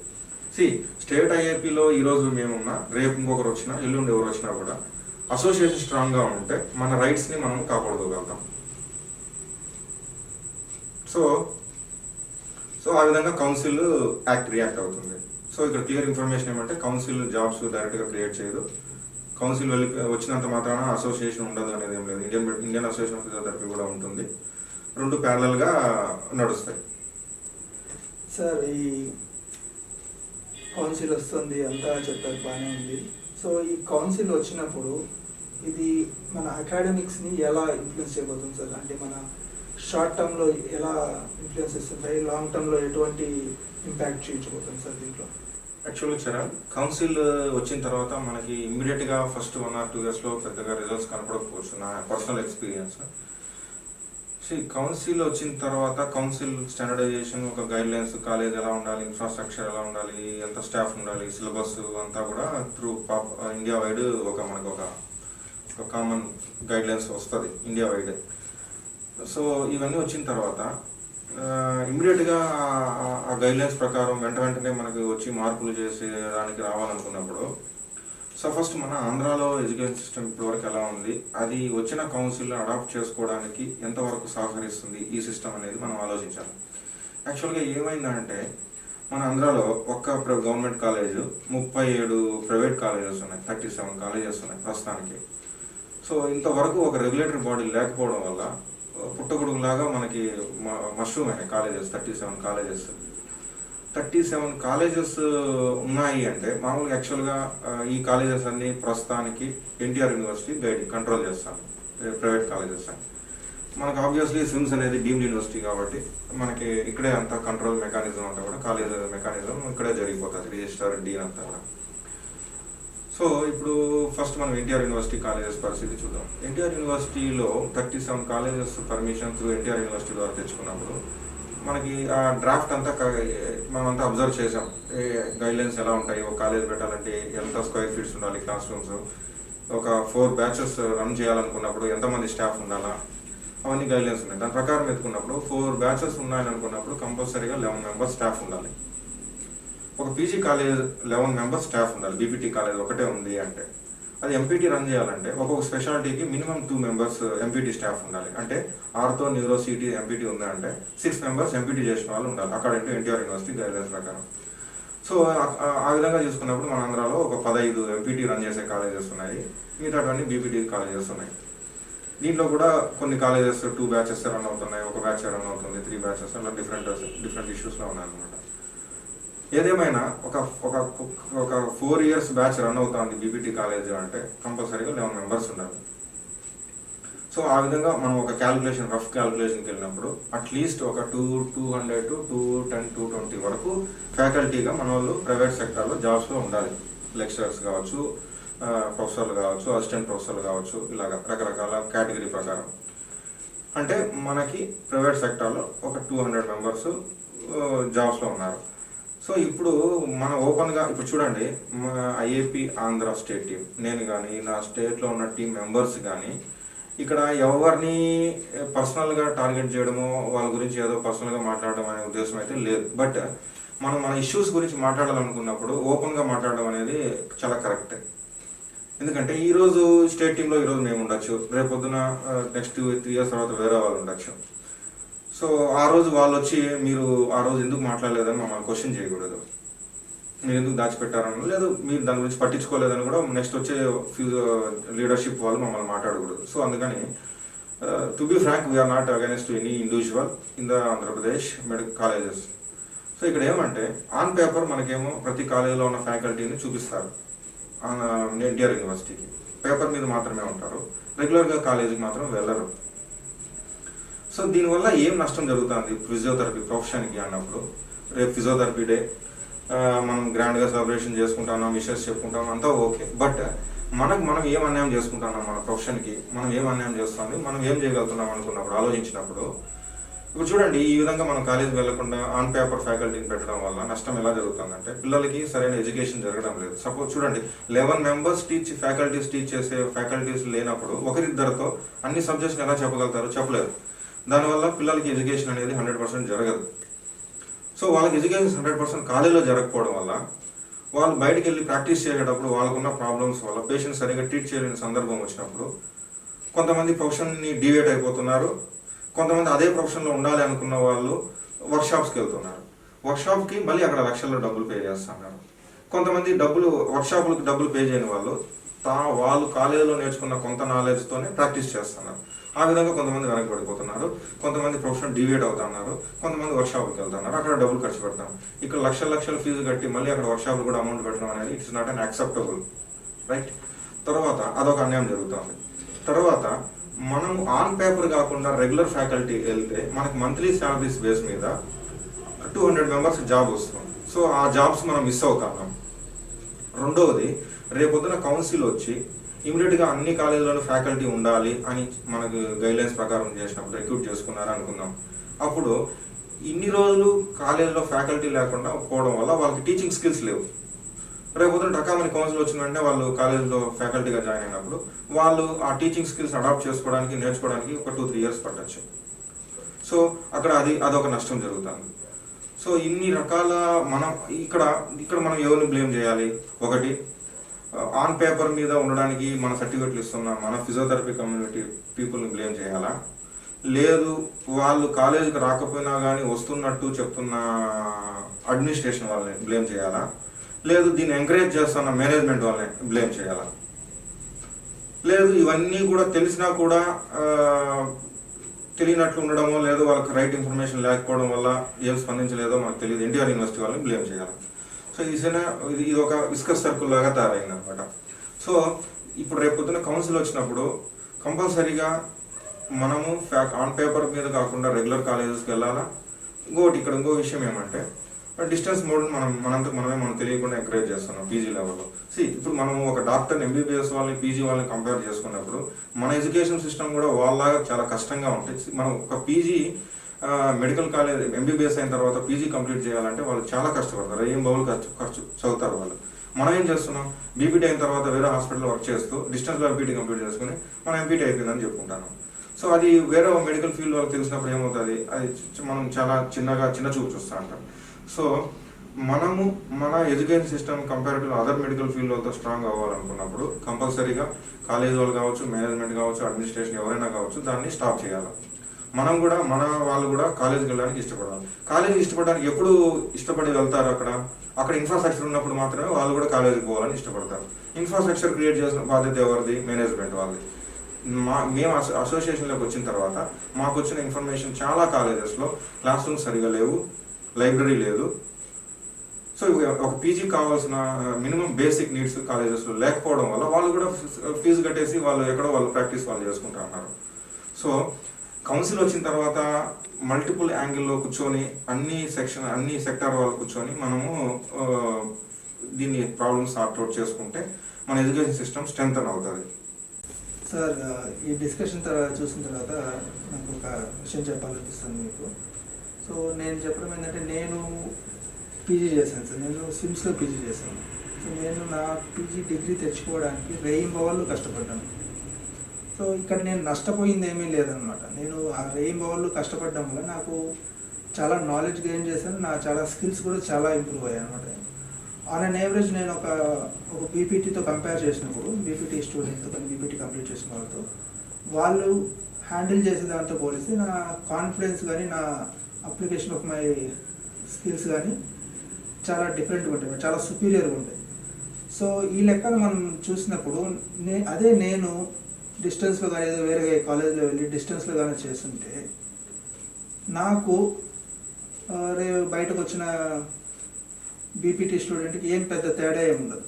స్టేట్ ఐఏపీలో ఈరోజు మేమున్నా, రేపు ఇంకొకరు వచ్చినా, ఎల్లుండి ఎవరు వచ్చినా కూడా అసోసియేషన్ స్ట్రాంగ్గా ఉంటే మన రైట్స్ని మనం కాపాడుకోగలుగుతాం. సో ఆ విధంగా కౌన్సిల్ రియాక్ట్ అవుతుంది. సో ఇక్కడ క్లియర్ ఇన్ఫర్మేషన్ ఏమంటే కౌన్సిల్ జాబ్స్ డైరెక్ట్గా క్రియేట్ చేయదు. కౌన్సిల్ వచ్చినంత మాత్రాన అసోసియేషన్ ఉండదు అనేది ఏం లేదు. ఇండియన్ అసోసియేషన్ ఆఫ్ ఫిజియోథెరపీ కూడా ఉంటుంది. రెండు ప్యారలల్గా నడుస్తాయి. సార్ ఈ కౌన్సిల్ వస్తుంది అంతా చెప్పారు, బాగానే ఉంది. సో ఈ కౌన్సిల్ వచ్చినప్పుడు ఇది మన అకాడమిక్స్ని ఎలా ఇన్ఫ్లుయెన్స్ చేయబోతుంది సార్? అంటే మన షార్ట్ టర్మ్లో ఎలా ఇన్ఫ్లుయెన్స్ ఇస్తుంటాయి, లాంగ్ టర్మ్లో ఎటువంటి ఇంపాక్ట్ చూపించబోతుంది సార్ దీంట్లో? యాక్చువల్గా చరణ్, కౌన్సిల్ వచ్చిన తర్వాత మనకి ఇమ్మీడియట్గా ఫస్ట్ 1 or 2 yearsలో పెద్దగా రిజల్ట్స్ కనపడకపోవచ్చు, నా పర్సనల్ ఎక్స్పీరియన్స్. కౌన్సిల్ వచ్చిన తర్వాత కౌన్సిల్ స్టాండర్డైజేషన్, ఒక గైడ్లైన్స్, కాలేజ్ ఎలా ఉండాలి, ఇన్ఫ్రాస్ట్రక్చర్ ఎలా ఉండాలి, ఎంత స్టాఫ్ ఉండాలి, సిలబస్ అంతా కూడా త్రూ ఇండియా వైడ్ మనకు ఒక కామన్ గైడ్లైన్స్ వస్తుంది ఇండియా వైడ్. సో ఇవన్నీ వచ్చిన తర్వాత ఇమ్మీడియట్గా ఆ గైడ్లైన్స్ ప్రకారం వెంటనే మనకు వచ్చి మార్పులు చేసేదానికి రావాలనుకున్నప్పుడు, సో ఫస్ట్ మన ఆంధ్రాలో ఎడ్యుకేషన్ సిస్టమ్ ఇప్పటివరకు ఎలా ఉంది, అది వచ్చిన కౌన్సిల్ అడాప్ట్ చేసుకోవడానికి ఎంతవరకు సహకరిస్తుంది ఈ సిస్టమ్ అనేది మనం ఆలోచించాలి. యాక్చువల్గా ఏమైందంటే మన ఆంధ్రాలో ఒక్క గవర్నమెంట్ కాలేజ్, 37 ప్రైవేట్ కాలేజెస్ ఉన్నాయి, 37 కాలేజెస్ ఉన్నాయి ప్రస్తుతానికి. సో ఇంతవరకు ఒక రెగ్యులేటరీ బాడీ లేకపోవడం వల్ల పుట్టగొడుగులాగా మనకి మష్రూమ్ అయినాయి కాలేజెస్. 37 కాలేజెస్ ఉన్నాయి అంటే మామూలుగా యాక్చువల్గా ఈ కాలేజెస్ అన్ని ప్రస్తుతానికి ఎన్టీఆర్ యూనివర్సిటీ కంట్రోల్ చేస్తాను, ప్రైవేట్ కాలేజెస్ అని. మనకు ఆబ్వియస్లీ సిమ్స్ అనేది డీమ్డ్ యూనివర్సిటీ కాబట్టి మనకి ఇక్కడే అంతా కంట్రోల్ మెకానిజం అంతా కూడా, కాలేజ్ మెకానిజం ఇక్కడే జరిగిపోతుంది, రిజిస్టర్ డీన్ అంతా కూడా. సో ఇప్పుడు ఫస్ట్ మనం ఎన్టీఆర్ యూనివర్సిటీ కాలేజెస్ పరిస్థితి చూద్దాం. ఎన్టీఆర్ యూనివర్సిటీలో 37 colleges permission through NTR university ద్వారా తెచ్చుకున్నప్పుడు మనకి ఆ డ్రాఫ్ట్ అంతా మనమంతా అబ్జర్వ్ చేసాం. గైడ్లైన్స్ ఎలా ఉంటాయి, ఒక కాలేజ్ పెట్టాలంటే ఎంత స్క్వేర్ ఫీట్స్ ఉండాలి, క్లాస్ రూమ్స్, ఒక 4 బ్యాచెస్ రన్ చేయాలనుకున్నప్పుడు ఎంతమంది స్టాఫ్ ఉండాలా, అవన్నీ గైడ్లైన్స్ ఉన్నాయి. దాని ప్రకారం ఎత్తుకున్నప్పుడు 4 బ్యాచెస్ ఉన్నాయని అనుకున్నప్పుడు కంపల్సరీగా 11 మెంబర్స్ స్టాఫ్ ఉండాలి. ఒక పీజీ కాలేజ్ 11 మెంబర్స్ స్టాఫ్ ఉండాలి. బీపీటీ కాలేజ్ ఒకటే ఉంది అంటే అది ఎంపీటీ రన్ చేయాలంటే ఒక్కొక్క స్పెషాలిటీకి మినిమం 2 మెంబర్స్ ఎంపీటీ స్టాఫ్ ఉండాలి. అంటే ఆర్తో న్యూరో సిటీ ఎంపీటీ ఉందంటే 6 మెంబర్స్ ఎంపీటీ చేసిన వాళ్ళు ఉండాలి according to NTR university guidelines ప్రకారం. సో ఆ విధంగా చూసుకున్నప్పుడు మన ఆంధ్రాలో ఒక 15 ఎంపీటీ రన్ చేసే కాలేజెస్ ఉన్నాయి, మిగతావన్నీ బీపీటీ కాలేజెస్ ఉన్నాయి. దీంట్లో కూడా కొన్ని కాలేజెస్ 2 బ్యాచెస్ రన్ అవుతున్నాయి, ఒక బ్యాచ్ రన్ అవుతుంది, 3 బ్యాచెస్ అలా డిఫరెంట్ ఇష్యూస్లో ఉన్నాయి అనమాట. ఏదేమైనా ఒక 4 ఇయర్స్ బ్యాచ్ రన్ అవుతుంది బీపీటీ కాలేజ్ అంటే కంపల్సరీగా 11 మెంబర్స్ ఉండాలి. సో ఆ విధంగా మనం ఒక క్యాలిక్యులేషన్ రఫ్ క్యాలిక్యులేషన్కి వెళ్ళినప్పుడు అట్లీస్ట్ ఒక 200 to 210 220 వరకు ఫ్యాకల్టీగా మన వాళ్ళు ప్రైవేట్ సెక్టార్లో జాబ్స్లో ఉండాలి. లెక్చరర్స్ కావచ్చు, ప్రొఫెసర్లు కావచ్చు, అసిస్టెంట్ ప్రొఫెసర్లు కావచ్చు, ఇలాగ రకరకాల కేటగిరీ ప్రకారం. అంటే మనకి ప్రైవేట్ సెక్టార్లో ఒక 200 మెంబర్స్ జాబ్స్లో ఉన్నారు. సో ఇప్పుడు మన ఓపెన్గా ఇప్పుడు చూడండి, ఐఏపీ ఆంధ్ర స్టేట్ టీం, నేను కానీ నా స్టేట్లో ఉన్న టీం మెంబర్స్ కానీ ఇక్కడ ఎవరిని పర్సనల్గా టార్గెట్ చేయడమో వాళ్ళ గురించి ఏదో పర్సనల్గా మాట్లాడడం అనే ఉద్దేశం అయితే లేదు. బట్ మనం మన ఇష్యూస్ గురించి మాట్లాడాలనుకున్నప్పుడు ఓపెన్గా మాట్లాడడం అనేది చాలా కరెక్ట్. ఎందుకంటే ఈరోజు స్టేట్ టీంలో ఈరోజు మేము ఉండొచ్చు, రేపొద్దున నెక్స్ట్ 3 ఇయర్స్ తర్వాత వేరే వాళ్ళు ఉండొచ్చు. సో ఆ రోజు వాళ్ళు వచ్చి మీరు ఆ రోజు ఎందుకు మాట్లాడలేదని మమ్మల్ని క్వశ్చన్ చేయకూడదు, మీరు ఎందుకు దాచిపెట్టారని, లేదు మీరు దాని గురించి పట్టించుకోలేదని కూడా నెక్స్ట్ వచ్చే లీడర్షిప్ వాళ్ళు మమ్మల్ని మాట్లాడకూడదు. సో అందుకని to be frank we are not against any individual in the Andhra Pradesh medical colleges. So ఇక్కడ ఏమంటే ఆన్ పేపర్ మనకేమో ప్రతి కాలేజీలో ఉన్న ఫ్యాకల్టీని చూపిస్తారు ఎన్టీఆర్ యూనివర్సిటీకి, పేపర్ మీద మాత్రమే ఉంటారు, రెగ్యులర్గా కాలేజీకి మాత్రం వెళ్ళరు. సో దీనివల్ల ఏం నష్టం జరుగుతుంది ఫిజియోథెరపీ ప్రొఫెషన్కి అన్నప్పుడు, రేపు ఫిజియోథెరపీ డే మనం గ్రాండ్గా సెలబ్రేషన్ చేసుకుంటున్నాం, విషెస్ చెప్పుకుంటాం, అంతా ఓకే. బట్ మనం ఏం అన్యాయం చేసుకుంటున్నాం, మన ప్రొఫెషన్కి మనం ఏం అన్యాయం చేస్తుంది, మనం ఏం చేయగలుగుతున్నాం అనుకున్నప్పుడు ఆలోచించినప్పుడు, ఇప్పుడు చూడండి ఈ విధంగా మనం కాలేజీకి వెళ్లకుండా ఆన్ పేపర్ ఫ్యాకల్టీని పెట్టడం వల్ల నష్టం ఎలా జరుగుతుందంటే పిల్లలకి సరైన ఎడ్యుకేషన్ జరగడం లేదు. సపోజ్ చూడండి 11 మెంబర్స్ ఫ్యాకల్టీస్ టీచ్ చేసే ఫ్యాకల్టీస్ లేనప్పుడు ఒకరిద్దరితో అన్ని సబ్జెక్ట్స్ ఎలా చెప్పగలుగుతారు, చెప్పలేరు. దానివల్ల పిల్లలకి ఎడ్యుకేషన్ అనేది 100% జరగదు. సో వాళ్ళకి ఎడ్యుకేషన్ 100% కాలేజీలో జరగకపోవడం వల్ల వాళ్ళు బయటకు వెళ్ళి ప్రాక్టీస్ చేసేటప్పుడు వాళ్ళకున్న ప్రాబ్లమ్స్ వల్ల పేషెంట్ సరిగ్గా ట్రీట్ చేయలేని సందర్భం వచ్చినప్పుడు కొంతమంది ప్రొఫెషన్ని డివేట్ అయిపోతున్నారు, కొంతమంది అదే ప్రొఫెషన్లో ఉండాలి అనుకున్న వాళ్ళు వర్క్షాప్స్కి వెళ్తున్నారు, వర్క్షాప్కి మళ్ళీ అక్కడ లక్షల్లో డబ్బులు పే చేస్తున్నారు. కొంతమంది వర్క్షాపులకు డబ్బులు పే చేయని వాళ్ళు వాళ్ళు కాలేజీలో నేర్చుకున్న కొంత నాలెడ్జ్తోనే ప్రాక్టీస్ చేస్తున్నారు. ఆ విధంగా కొంతమంది వెనకబడిపోతున్నారు, కొంతమంది ప్రొఫెషన్ డివేట్ అవుతున్నారు, కొంతమంది వర్క్షాప్కి వెళ్తున్నారు, అక్కడ డబ్బులు ఖర్చు పెడతాం. ఇక్కడ లక్షల ఫీజు కట్టి మళ్ళీ అక్కడ వర్క్షాప్లు కూడా అమౌంట్ పెట్టడం అనేది it's not an acceptable, right? తర్వాత అదొక అన్యాయం జరుగుతుంది. తర్వాత మనం ఆన్ పేపర్ కాకుండా రెగ్యులర్ ఫ్యాకల్టీ వెళ్తే మనకి మంత్లీ శాలరీస్ బేస్ మీద 200 మెంబర్స్ జాబ్ వస్తుంది. సో ఆ జాబ్స్ మనం మిస్ అవుతాం. రెండవది, రేపొద్దున కౌన్సిల్ వచ్చి ఇమీడియట్గా అన్ని కాలేజీలోనూ ఫ్యాకల్టీ ఉండాలి అని మనకు గైడ్లైన్స్ ప్రకారం చేసినప్పుడు రిక్రూట్ చేసుకున్నారు అనుకుందాం. అప్పుడు ఇన్ని రోజులు కాలేజీలో ఫ్యాకల్టీ లేకుండా పోవడం వల్ల వాళ్ళకి టీచింగ్ స్కిల్స్ లేవు. రేపొద్దున టకామని కౌన్సిల్ వచ్చిన వెంటనే వాళ్ళు కాలేజీలో ఫ్యాకల్టీగా జాయిన్ అయినప్పుడు వాళ్ళు ఆ టీచింగ్ స్కిల్స్ అడాప్ట్ చేసుకోవడానికి నేర్చుకోవడానికి ఒక 2-3 ఇయర్స్ పట్టచ్చు. సో అక్కడ అదొక నష్టం జరుగుతుంది. సో ఇన్ని రకాల మనం ఇక్కడ మనం ఎవరిని బ్లేమ్ చేయాలి? ఒకటి, ఆన్ పేపర్ మీద ఉండడానికి మన సర్టిఫికెట్లు ఇస్తున్న మన ఫిజియోథెరపీ కమ్యూనిటీ పీపుల్ని బ్లేమ్ చేయాలా? లేదు వాళ్ళు కాలేజీకి రాకపోయినా కానీ వస్తున్నట్టు చెప్తున్న అడ్మినిస్ట్రేషన్ వాళ్ళని బ్లేమ్ చేయాలా? లేదు దీన్ని ఎంకరేజ్ చేస్తున్న మేనేజ్మెంట్ వాళ్ళని బ్లేమ్ చేయాలా? లేదు ఇవన్నీ కూడా తెలిసినా కూడా తెలియనట్లు ఉండడమో, లేదు వాళ్ళకి రైట్ ఇన్ఫర్మేషన్ లేకపోవడం వల్ల ఏం స్పందించలేదో మనకు తెలియదు, ఎన్టీఆర్ యూనివర్సిటీ వాళ్ళని బ్లేమ్ చేయాలి. సో ఇది ఒక విస్కస్ సర్కిల్ లాగా తయారైంది అనమాట. సో ఇప్పుడు రేపు పొద్దున కౌన్సిల్ వచ్చినప్పుడు కంపల్సరీగా మనము ఆన్ పేపర్ మీద కాకుండా రెగ్యులర్ కాలేజెస్కి వెళ్ళాలా. ఇంకో విషయం ఏమంటే డిస్టెన్స్ మోడ్ మనం తెలియకుండా ఎంకరేజ్ చేస్తున్నాం పీజీ లెవెల్లో. ఇప్పుడు మనం ఒక డాక్టర్ ఎంబీబీఎస్ వాళ్ళని పీజీ వాళ్ళని కంపేర్ చేసుకున్నప్పుడు మన ఎడ్యుకేషన్ సిస్టమ్ కూడా వాళ్ళలాగా చాలా కష్టంగా ఉంటుంది. మనం ఒక పీజీ మెడికల్ కాలేజ్ ఎంబీబీఎస్ అయిన తర్వాత పీజీ కంప్లీట్ చేయాలంటే వాళ్ళు చాలా కష్టపడతారు, ఏం బౌలు ఖర్చు చదువుతారు వాళ్ళు. మనం ఏం చేస్తున్నాం, బీపీటీ అయిన తర్వాత వేరే హాస్పిటల్లో వర్క్ చేస్తూ డిస్టెన్స్లో ఎంపీటీ కంప్లీట్ చేసుకుని మనం ఎంపీటీ అయిపోయిందని చెప్పుకుంటాను. సో అది వేరే మెడికల్ ఫీల్డ్ వాళ్ళకి తెలిసినప్పుడు ఏమవుతుంది, అది మనం చాలా చిన్న చూపు చూస్తూ ఉంటాం. సో మనము మన education system comparative other medical field వాళ్ళతో స్ట్రాంగ్ అవ్వాలనుకున్నప్పుడు కంపల్సరీగా కాలేజ్ వాళ్ళు కావచ్చు, మేనేజ్మెంట్ కావచ్చు, అడ్మినిస్ట్రేషన్ ఎవరైనా కావచ్చు, దాన్ని స్టాప్ చేయాలి. మనం కూడా మన వాళ్ళు కూడా కాలేజీకి వెళ్ళడానికి ఇష్టపడాలి. కాలేజీకి ఇష్టపడడానికి ఎప్పుడు ఇష్టపడి వెళ్తారు? అక్కడ ఇన్ఫ్రాస్ట్రక్చర్ ఉన్నప్పుడు మాత్రమే వాళ్ళు కూడా కాలేజీకి పోవాలని ఇష్టపడతారు. ఇన్ఫ్రాస్ట్రక్చర్ క్రియేట్ చేసిన బాధ్యత ఎవరిది? మేనేజ్మెంట్ వాళ్ళది. మేము అసోసియేషన్లోకి వచ్చిన తర్వాత మాకు వచ్చిన ఇన్ఫర్మేషన్ చాలా కాలేజెస్లో క్లాస్ రూమ్స్ సరిగా లేవు, లైబ్రరీ లేదు. సో ఒక పీజీ కావాల్సిన మినిమం బేసిక్ నీడ్స్ కాలేజెస్లో లేకపోవడం వల్ల వాళ్ళు కూడా ఫీజు కట్టేసి వాళ్ళు ఎక్కడో వాళ్ళు ప్రాక్టీస్ వాళ్ళు చేసుకుంటూ ఉన్నారు. సో కౌన్సిల్ వచ్చిన తర్వాత మల్టిపుల్ యాంగిల్లో కూర్చొని అన్ని సెక్టార్ వాళ్ళు కూర్చొని మనము దీన్ని ప్రాబ్లమ్స్ సార్ట్అవుట్ చేసుకుంటే మన ఎడ్యుకేషన్ సిస్టమ్ స్ట్రెంగ్తన్ అవుతుంది. సార్, ఈ డిస్కషన్ చూసిన తర్వాత నాకు ఒక విషయం చెప్పాలనిపిస్తుంది మీకు. సో నేను చెప్పడం ఏంటంటే, నేను పీజీ చేశాను సార్. నేను స్విమ్స్లో పీజీ చేశాను. సో నేను నా పీజీ డిగ్రీ తెచ్చుకోవడానికి రెయిన్బోవల్లో కష్టపడ్డాను. సో ఇక్కడ నేను నష్టపోయింది ఏమీ లేదనమాట. నేను ఆ రెయిన్బోవల్లో కష్టపడడం వల్ల నాకు చాలా నాలెడ్జ్ గెయిన్ చేశాను. నా చాలా స్కిల్స్ కూడా చాలా ఇంప్రూవ్ అయ్యాయి అనమాట. ఆన్ అన్ యావరేజ్ నేను ఒక బీపీటీతో కంపేర్ చేసినప్పుడు, బీపీటీ స్టూడెంట్తో కానీ బీపీటీ కంప్లీట్ చేసిన వాళ్ళతో, వాళ్ళు హ్యాండిల్ చేసే దాంతో పోలిస్తే నా కాన్ఫిడెన్స్ కానీ నా అప్లికేషన్ ఆఫ్ మై స్కిల్స్ కానీ చాలా డిఫరెంట్గా ఉంటాయి, చాలా సుపీరియర్గా ఉంటాయి. సో ఈ లెక్కను మనం చూసినప్పుడు నేను డిస్టెన్స్లో కానీ ఏదో వేరే కాలేజ్లో వెళ్ళి డిస్టెన్స్లో కానీ చేస్తుంటే నాకు బయటకు వచ్చిన బీపీటీ స్టూడెంట్కి ఏం పెద్ద తేడా ఏమి ఉండదు.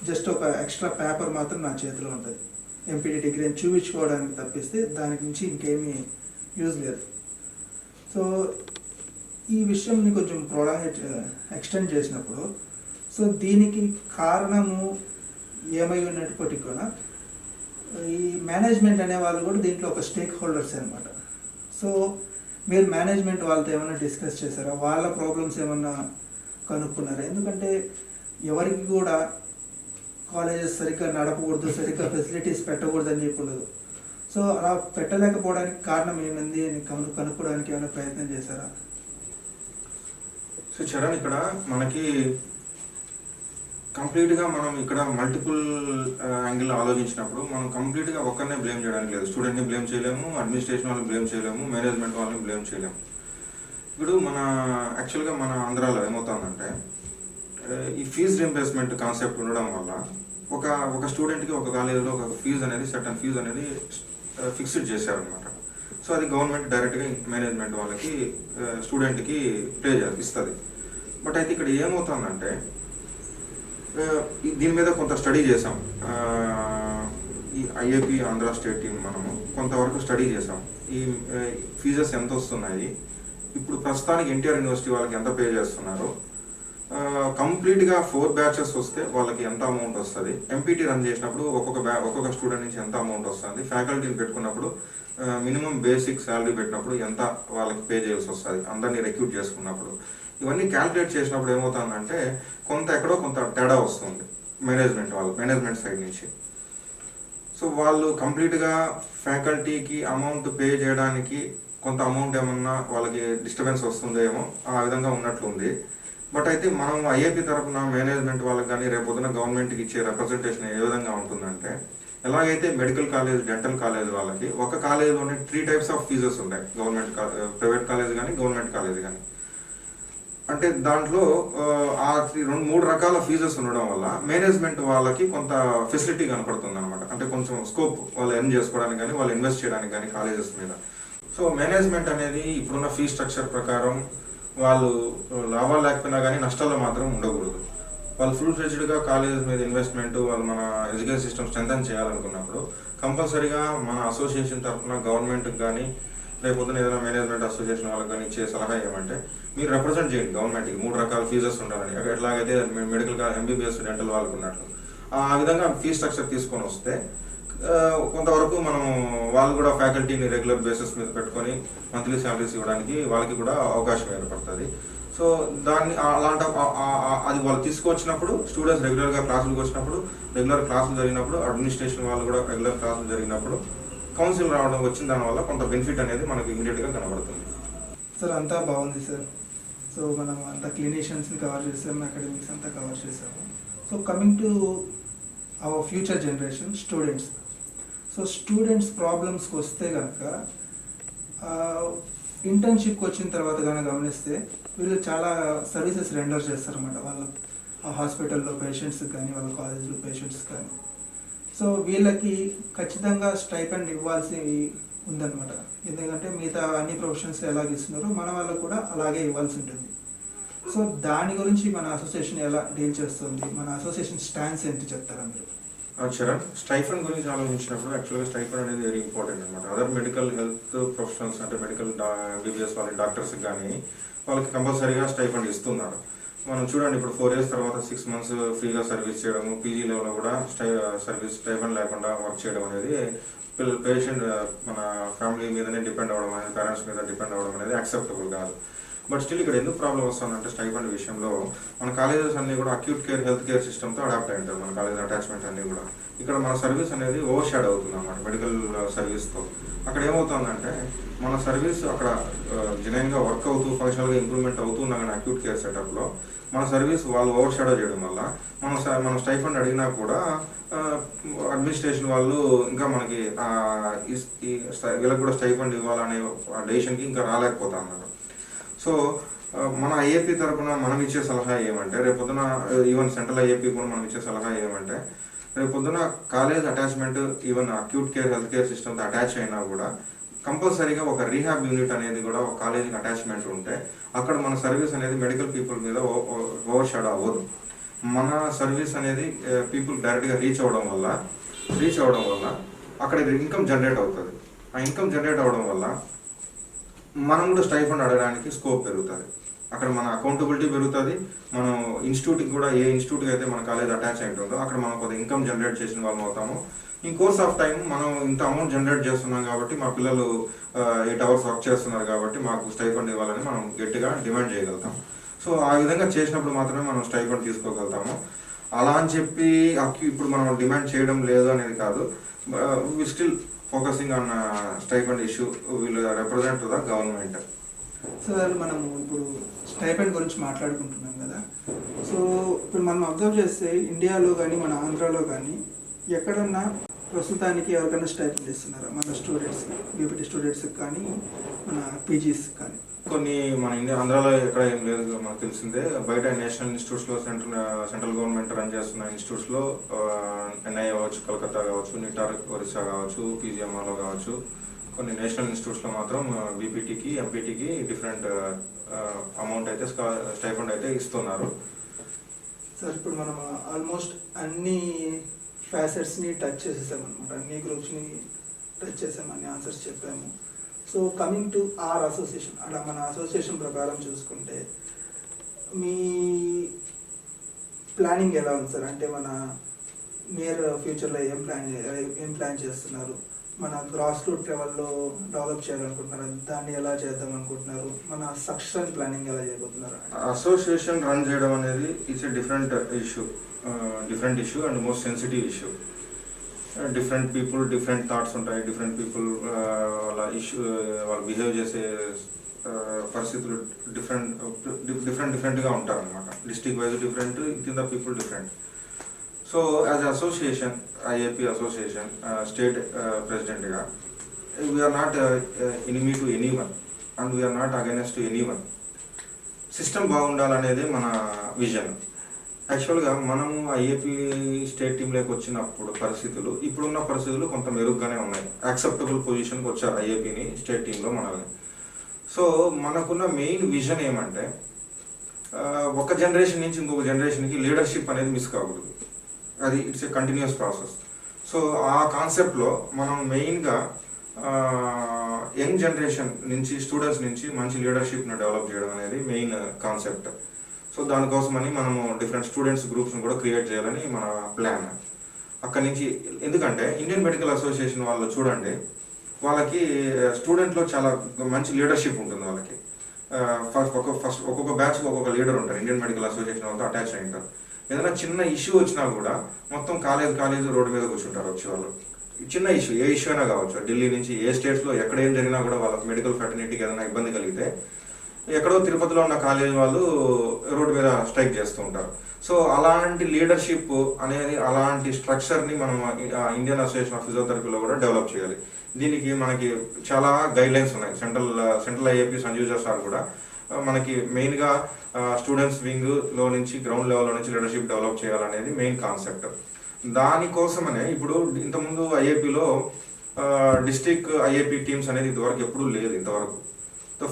జస్ట్ ఒక ఎక్స్ట్రా పేపర్ మాత్రం నా చేతిలో ఉంటుంది, ఎంపీటీ డిగ్రీ అని చూపించుకోవడానికి తప్పిస్తే దానికి నుంచి ఇంకేమీ యూజ్ లేదు. సో ఈ విషయంని కొంచెం ఎక్స్టెండ్ చేసినప్పుడు, సో దీనికి కారణము ఏమై ఉన్నప్పటికీ కూడా ఈ మేనేజ్మెంట్ అనే వాళ్ళు కూడా దీంట్లో ఒక స్టేక్ హోల్డర్స్ అనమాట. సో మీరు మేనేజ్మెంట్ వాళ్ళతో ఏమైనా డిస్కస్ చేశారా? వాళ్ళ ప్రాబ్లమ్స్ ఏమన్నా కనుక్కున్నారా? ఎందుకంటే ఎవరికి కూడా కాలేజెస్ సరిగ్గా నడపకూడదు, సరిగ్గా ఫెసిలిటీస్ పెట్టకూడదు అని చెప్పలేదు. సో అలా పెట్టలేకపోవడానికి కారణం ఏమైంది అని కనుక్కోవడానికి ఏమైనా ప్రయత్నం చేశారా? సో చరణ్, ఇక్కడ మనకి కంప్లీట్గా మనం ఇక్కడ మల్టిపుల్ యాంగిల్ ఆలోచించినప్పుడు మనం కంప్లీట్గా ఒక్కరినే బ్లేమ్ చేయడానికి లేదు. స్టూడెంట్ని బ్లేమ్ చేయలేము, అడ్మినిస్ట్రేషన్ వాళ్ళని బ్లేమ్ చేయలేము, మేనేజ్మెంట్ వాళ్ళని బ్లేమ్ చేయలేము. ఇప్పుడు యాక్చువల్గా మన ఆంధ్రాలో ఏమవుతుందంటే, ఈ ఫీజు రీంబర్స్మెంట్ కాన్సెప్ట్ ఉండడం వల్ల ఒక స్టూడెంట్కి ఒక కాలేజీలో ఒక ఫీజు అనేది సర్టన్ ఫీజు అనేది ఫిక్స్డ్ చేశారనమాట. సో అది గవర్నమెంట్ డైరెక్ట్గా మేనేజ్మెంట్ వాళ్ళకి స్టూడెంట్కి పే ఇస్తుంది. బట్ అయితే ఇక్కడ ఏమవుతుందంటే, దీని మీద కొంత స్టడీ చేసాం. ఈ ఐఏపీ ఆంధ్ర స్టేట్ టీం మనము కొంతవరకు స్టడీ చేసాం. ఈ ఫీజెస్ ఎంత వస్తున్నాయి, ఇప్పుడు ప్రస్తుతానికి ఎన్టీఆర్ యూనివర్సిటీ వాళ్ళకి ఎంత పే చేస్తున్నారు, కంప్లీట్గా 4 బ్యాచెస్ వస్తే వాళ్ళకి ఎంత అమౌంట్ వస్తుంది, ఎంపీటీ రన్ చేసినప్పుడు ఒక్కొక్క స్టూడెంట్ నుంచి ఎంత అమౌంట్ వస్తుంది, ఫ్యాకల్టీని పెట్టుకున్నప్పుడు మినిమం బేసిక్ శాలరీ పెట్టినప్పుడు ఎంత వాళ్ళకి పే చేయాల్సి వస్తుంది, అందరినీ రిక్రూట్ చేసుకున్నప్పుడు, ఇవన్నీ క్యాల్కులేట్ చేసినప్పుడు ఏమవుతుందంటే ఎక్కడో కొంత తేడా వస్తుంది మేనేజ్మెంట్ సైడ్ నుంచి. సో వాళ్ళు కంప్లీట్గా ఫ్యాకల్టీకి అమౌంట్ పే చేయడానికి కొంత అమౌంట్ ఏమన్నా వాళ్ళకి డిస్టర్బెన్స్ వస్తుందేమో ఆ విధంగా ఉన్నట్లుంది. బట్ అయితే మనం ఐఏపీ తరఫున మేనేజ్మెంట్ వాళ్ళకి కానీ రేపొద్దున గవర్నమెంట్కి ఇచ్చే రిప్రజెంటేషన్ ఏ విధంగా ఉంటుందంటే, ఎలాగైతే మెడికల్ కాలేజ్, డెంటల్ కాలేజ్ వాళ్ళకి ఒక కాలేజ్లోనే 3 టైప్స్ ఆఫ్ ఫీజెస్ ఉంటాయి, ప్రైవేట్ కాలేజ్ కానీ గవర్నమెంట్ కాలేజ్ కానీ. అంటే దాంట్లో ఆ 2-3 రకాల ఫీజెస్ ఉండడం వల్ల మేనేజ్మెంట్ వాళ్ళకి కొంత ఫెసిలిటీ కనపడుతుంది అనమాట. అంటే కొంచెం స్కోప్ వాళ్ళు ఎర్న్ చేసుకోవడానికి కానీ వాళ్ళు ఇన్వెస్ట్ చేయడానికి కానీ కాలేజెస్ మీద. సో మేనేజ్మెంట్ అనేది ఇప్పుడున్న ఫీ స్ట్రక్చర్ ప్రకారం వాళ్ళు లాభాలు లేకపోయినా కానీ నష్టాల్లో మాత్రం ఉండకూడదు. వాళ్ళు ఫుల్ ఫ్లెడ్జ్డ్గా కాలేజెస్ మీద ఇన్వెస్ట్మెంట్, వాళ్ళు మన ఎడ్యుకేషన్ సిస్టమ్ స్ట్రెంథెన్ చేయాలనుకున్నప్పుడు కంపల్సరీగా మన అసోసియేషన్ తరఫున గవర్నమెంట్కి కానీ రేపొద్దున ఏదైనా మేనేజ్మెంట్ అసోసియేషన్ వాళ్ళకి కానీ ఇచ్చే సలహా ఏమంటే, మీరు రిప్రజెంట్ చేయండి గవర్నమెంట్కి 3 రకాల ఫీజెస్ ఉండాలని. ఎట్లాగైతే మెడికల్ ఎంబీబీఎస్ డెంటల్ వాళ్ళకు ఉన్నట్లు ఆ విధంగా ఫీ స్ట్రక్చర్ తీసుకొని వస్తే కొంతవరకు మనం వాళ్ళు కూడా ఫ్యాకల్టీని రెగ్యులర్ బేసిస్ మీద పెట్టుకొని మంత్లీ శాలరీస్ ఇవ్వడానికి వాళ్ళకి కూడా అవకాశం ఏర్పడుతుంది. సో దాన్ని అది వాళ్ళు తీసుకొచ్చినప్పుడు స్టూడెంట్స్ రెగ్యులర్గా క్లాసులకు వచ్చినప్పుడు, రెగ్యులర్ క్లాసులు జరిగినప్పుడు, అడ్మినిస్ట్రేషన్ వాళ్ళు కూడా రెగ్యులర్ క్లాసులు జరిగినప్పుడు కౌన్సిల్ రావడం వచ్చిన దానివల్ల కొంత బెనిఫిట్ అనేది మనకు ఇమీడియట్గా కనబడుతుంది. సార్ అంతా బాగుంది సార్. సో మనం అంతా క్లినిషియన్స్ని కవర్ చేసాము, అకాడమిక్స్ అంతా కవర్ చేసాము. So coming to our future generation students. So students ప్రాబ్లమ్స్కి వస్తే కనుక ఇంటర్న్షిప్కి వచ్చిన తర్వాత కానీ గమనిస్తే వీళ్ళు చాలా సర్వీసెస్ రెండర్ చేస్తారన్నమాట వాళ్ళ హాస్పిటల్లో పేషెంట్స్కి కానీ వాళ్ళ కాలేజ్లో పేషెంట్స్ కానీ. సో వీళ్ళకి ఖచ్చితంగా స్టైపెండ్ ఇవ్వాల్సి ఉందన్నమాట. ఎందుకంటే మిగతా అన్ని ప్రొఫెషన్స్ ఎలాగ ఇస్తున్నారో మన వాళ్ళకు కూడా అలాగే ఇవ్వాల్సి ఉంటుంది. సో దాని గురించి మన అసోసియేషన్ ఎలా డీల్ చేస్తుంది, మన అసోసియేషన్ స్టాండ్స్ ఏంటి చెప్తారా మీరు? చరణ్, స్టైఫండ్ గురించి ఆలోచించినప్పుడు యాక్చువల్గా స్టైఫండ్ అనేది వెరీ ఇంపార్టెంట్ అనమాట. అదర్ మెడికల్ హెల్త్ ప్రొఫెషనల్స్ అంటే మెడికల్ ఎంబీబీఎస్ వాళ్ళ డాక్టర్స్కి కానీ వాళ్ళకి కంపల్సరీగా స్టైఫండ్ ఇస్తున్నారు. మనం చూడండి, ఇప్పుడు 4 years తర్వాత 6 months ఫ్రీగా సర్వీస్ చేయడము, పీజీ లెవెల్లో కూడా సర్వీస్ స్టైఫండ్ లేకుండా వర్క్ చేయడం అనేది పేషెంట్ మన ఫ్యామిలీ మీదనే డిపెండ్ అవ్వడం అనేది, పేరెంట్స్ మీద డిపెండ్ అవ్వడం అనేది యాక్సెప్టబుల్ కాదు. బట్ స్టిల్ ఇక్కడ ఎందుకు ప్రాబ్లం వస్తుందంటే స్టైఫండ్ విషయంలో మన కాలేజెస్ అన్ని కూడా అక్యూట్ కేర్ హెల్త్ కేర్ సిస్టమ్తో అడాప్ట్ అయి ఉంటారు. మన కాలేజ్ అటాచ్మెంట్ అన్ని కూడా ఇక్కడ మన సర్వీస్ అనేది ఓవర్ షాడ్ అవుతుంది అన్నమాట మెడికల్ సర్వీస్తో. అక్కడ ఏమవుతుందంటే మన సర్వీస్ అక్కడ జెన్యున్గా వర్క్ అవుతూ ఫంక్షనల్గా ఇంప్రూవ్మెంట్ అవుతున్నా కానీ అక్యూట్ కేర్ సెటప్లో మన సర్వీస్ వాళ్ళు ఓవర్ షాడో చేయడం వల్ల మనం స్టైఫండ్ అడిగినా కూడా అడ్మినిస్ట్రేషన్ వాళ్ళు ఇంకా మనకి వీళ్ళకి కూడా స్టైఫండ్ ఇవ్వాలనే డెసిషన్కి ఇంకా రాలేకపోతా అన్నారు. సో మన ఐఏపీ తరఫున మనం ఇచ్చే సలహా ఏమంటే, రేపొద్దున ఈవెన్ సెంట్రల్ ఐఏపీ కూడా మనం ఇచ్చే సలహా ఏమంటే, రేపొద్దున college attachment even acute care health care సిస్టమ్తో అటాచ్ అయినా కూడా కంపల్సరీగా ఒక రీహాబ్ యూనిట్ అనేది కూడా ఒక కాలేజీకి అటాచ్మెంట్ ఉంటే అక్కడ మన సర్వీస్ అనేది మెడికల్ పీపుల్ మీద ఓవర్ షాడో అవ్వదు. మన సర్వీస్ అనేది పీపుల్ డైరెక్ట్గా రీచ్ అవ్వడం వల్ల అక్కడ ఇన్కమ్ జనరేట్ అవుతుంది. ఆ ఇన్కమ్ జనరేట్ అవ్వడం వల్ల మనం కూడా స్టైఫండ్ అడగడానికి స్కోప్ పెరుగుతుంది. అక్కడ మన అకౌంటబిలిటీ పెరుగుతుంది. మనం ఇన్స్టిట్యూట్కి కూడా ఏ ఇన్స్టిట్యూట్కి అయితే మన కాలేజ్ అటాచ్ అయి ఉంటుందో అక్కడ మనం కొంత ఇన్కమ్ జనరేట్ చేసిన వాళ్ళం అవుతాము. ఇన్ కోర్స్ ఆఫ్ టైం మనం ఇంత అమౌంట్ జనరేట్ చేస్తున్నాం కాబట్టి మా పిల్లలు 8 hours వర్క్ చేస్తున్నారు కాబట్టి మాకు స్టైఫండ్ ఇవ్వాలని మనం గట్టిగా డిమాండ్ చేయగలుగుతాం. సో ఆ విధంగా చేసినప్పుడు మాత్రమే మనం స్టైఫండ్ తీసుకోగలుగుతాము. అలా అని చెప్పి ఇప్పుడు మనం డిమాండ్ చేయడం లేదు అనేది కాదు. We still focusing on stipend issue will represent to the government. Sir, మనము ఇప్పుడు స్టైపెండ్ గురించి మాట్లాడుకుంటున్నాం కదా. సో ఇప్పుడు మనం అబ్జర్వ్ చేస్తే ఇండియాలో కానీ మన ఆంధ్రాలో కానీ ఎక్కడన్నా ప్రస్తుతానికి ఎవరికైనా స్టైపెండ్ ఇస్తున్నారా? మన స్టూడెంట్స్కి, బీపీటీ స్టూడెంట్స్కి కానీ మన పీజీస్కి కానీ. కొన్ని మన ఆంధ్రాలో ఎక్కడ ఏం లేదు, మనకు తెలిసిందే. బయట నేషనల్ ఇన్స్టిట్యూట్స్లో సెంట్రల్ గవర్నమెంట్ రన్ చేస్తున్న ఇన్స్టిట్యూట్స్లో ఎన్ఐ కావచ్చు, కలకత్తా కావచ్చు, నిటార్ ఒరిస్సా కావచ్చు, పీజీఎంఆర్లో కావచ్చు, కొన్ని నేషనల్ ఇన్స్టిట్యూట్స్లో మాత్రం బీపీటీకి ఎంపీటీకి డిఫరెంట్ అమౌంట్ అయితే స్టైఫండ్ అయితే ఇస్తున్నారు. సార్, ఇప్పుడు మనం ఆల్మోస్ట్ అన్ని ఫ్యాసెట్స్ని టచ్ చేసేసామన్నమాట, అన్ని గ్రూప్స్ని టచ్ చేసాము, అన్ని ఆన్సర్స్ చెప్పాము. So coming to our association, అలా మన అసోసియేషన్ ప్రకారం చూసుకుంటే మీ ప్లానింగ్ ఎలా ఉంది సార్? అంటే మన నియర్ ఫ్యూచర్లో ఏం ప్లాన్ చేస్తున్నారు? మన గ్రాస్ రూట్ లెవెల్లో డెవలప్ చేయాలనుకుంటున్నారు, దాన్ని ఎలా చేద్దాం అనుకుంటున్నారు? మన సక్సెషన్ ప్లానింగ్ ఎలా చేయబోతున్నారు? అసోసియేషన్ రన్ చేయడం అనేది it's a different issue and most sensitive issue. Different people different thoughts ఉంటాయి. డిఫరెంట్ పీపుల్ వాళ్ళు బిహేవ్ చేసే పరిస్థితులు డిఫరెంట్గా ఉంటారు అనమాట. డిస్ట్రిక్ట్ వైజ్ డిఫరెంట్, కింద people different. So as association, IAP association state ప్రెసిడెంట్గా we're not enemy to anyone and we're not against to anyone. System బాగుండాలనేది మన విజన్. యాక్చువల్గా మనము ఐఏపీ స్టేట్ టీంలోకి వచ్చినప్పుడు ఇప్పుడున్న పరిస్థితులు కొంత మెరుగ్గానే ఉన్నాయి. యాక్సెప్టబుల్ పొజిషన్కి వచ్చారు ఐఏపీని స్టేట్ టీంలో మనల్ని. సో మనకున్న మెయిన్ విజన్ ఏమంటే ఒక జనరేషన్ నుంచి ఇంకొక జనరేషన్కి లీడర్షిప్ అనేది మిస్ కాకూడదు. అది it's a continuous process. So ఆ కాన్సెప్ట్లో మనం మెయిన్గా యంగ్ జనరేషన్ నుంచి, స్టూడెంట్స్ నుంచి మంచి లీడర్షిప్ను డెవలప్ చేయడం అనేది మెయిన్ కాన్సెప్ట్. సో దానికోసమని మనము డిఫరెంట్ స్టూడెంట్స్ గ్రూప్స్ని కూడా క్రియేట్ చేయాలని మన ప్లాన్. అక్కడి నుంచి ఎందుకంటే ఇండియన్ మెడికల్ అసోసియేషన్ వాళ్ళు చూడండి, వాళ్ళకి స్టూడెంట్లో చాలా మంచి లీడర్షిప్ ఉంటుంది. వాళ్ళకి ఒక్కొక్క బ్యాచ్కి ఒక్కొక్క లీడర్ ఉంటారు. ఇండియన్ మెడికల్ అసోసియేషన్ వాళ్ళతో అటాచ్ అయి ఉంటారు. ఏదైనా చిన్న ఇష్యూ వచ్చినా కూడా మొత్తం కాలేజ్ రోడ్డు మీద కూర్చుంటారు వచ్చి వాళ్ళు. చిన్న ఇష్యూ, ఏ ఇష్యూ అయినా కావచ్చు, ఢిల్లీ నుంచి ఏ స్టేట్స్లో ఎక్కడ ఏం జరిగినా కూడా వాళ్ళకి మెడికల్ ఫ్యాటర్నిటీకి ఏదైనా ఇబ్బంది కలిగితే ఎక్కడో తిరుపతిలో ఉన్న కాలేజ్ వాళ్ళు రోడ్డు మీద స్ట్రైక్ చేస్తూ ఉంటారు. సో అలాంటి లీడర్షిప్ అనేది, అలాంటి స్ట్రక్చర్ని మనం ఇండియన్ అసోసియేషన్ ఆఫ్ ఫిజియోథెరపీలో కూడా డెవలప్ చేయాలి. దీనికి మనకి చాలా గైడ్ లైన్స్ ఉన్నాయి. సెంట్రల్ ఐఏపీ సంజీవ్ సార్ కూడా మనకి మెయిన్గా స్టూడెంట్స్ వింగ్లో నుంచి గ్రౌండ్ లెవెల్లో నుంచి లీడర్షిప్ డెవలప్ చేయాలనేది మెయిన్ కాన్సెప్ట్. దానికోసమనే ఇప్పుడు ఇంతకుముందు ఐఏపీలో డిస్ట్రిక్ట్ ఐఏపీ టీమ్స్ అనేది ఇంతవరకు ఎప్పుడూ లేదు. ఇంతవరకు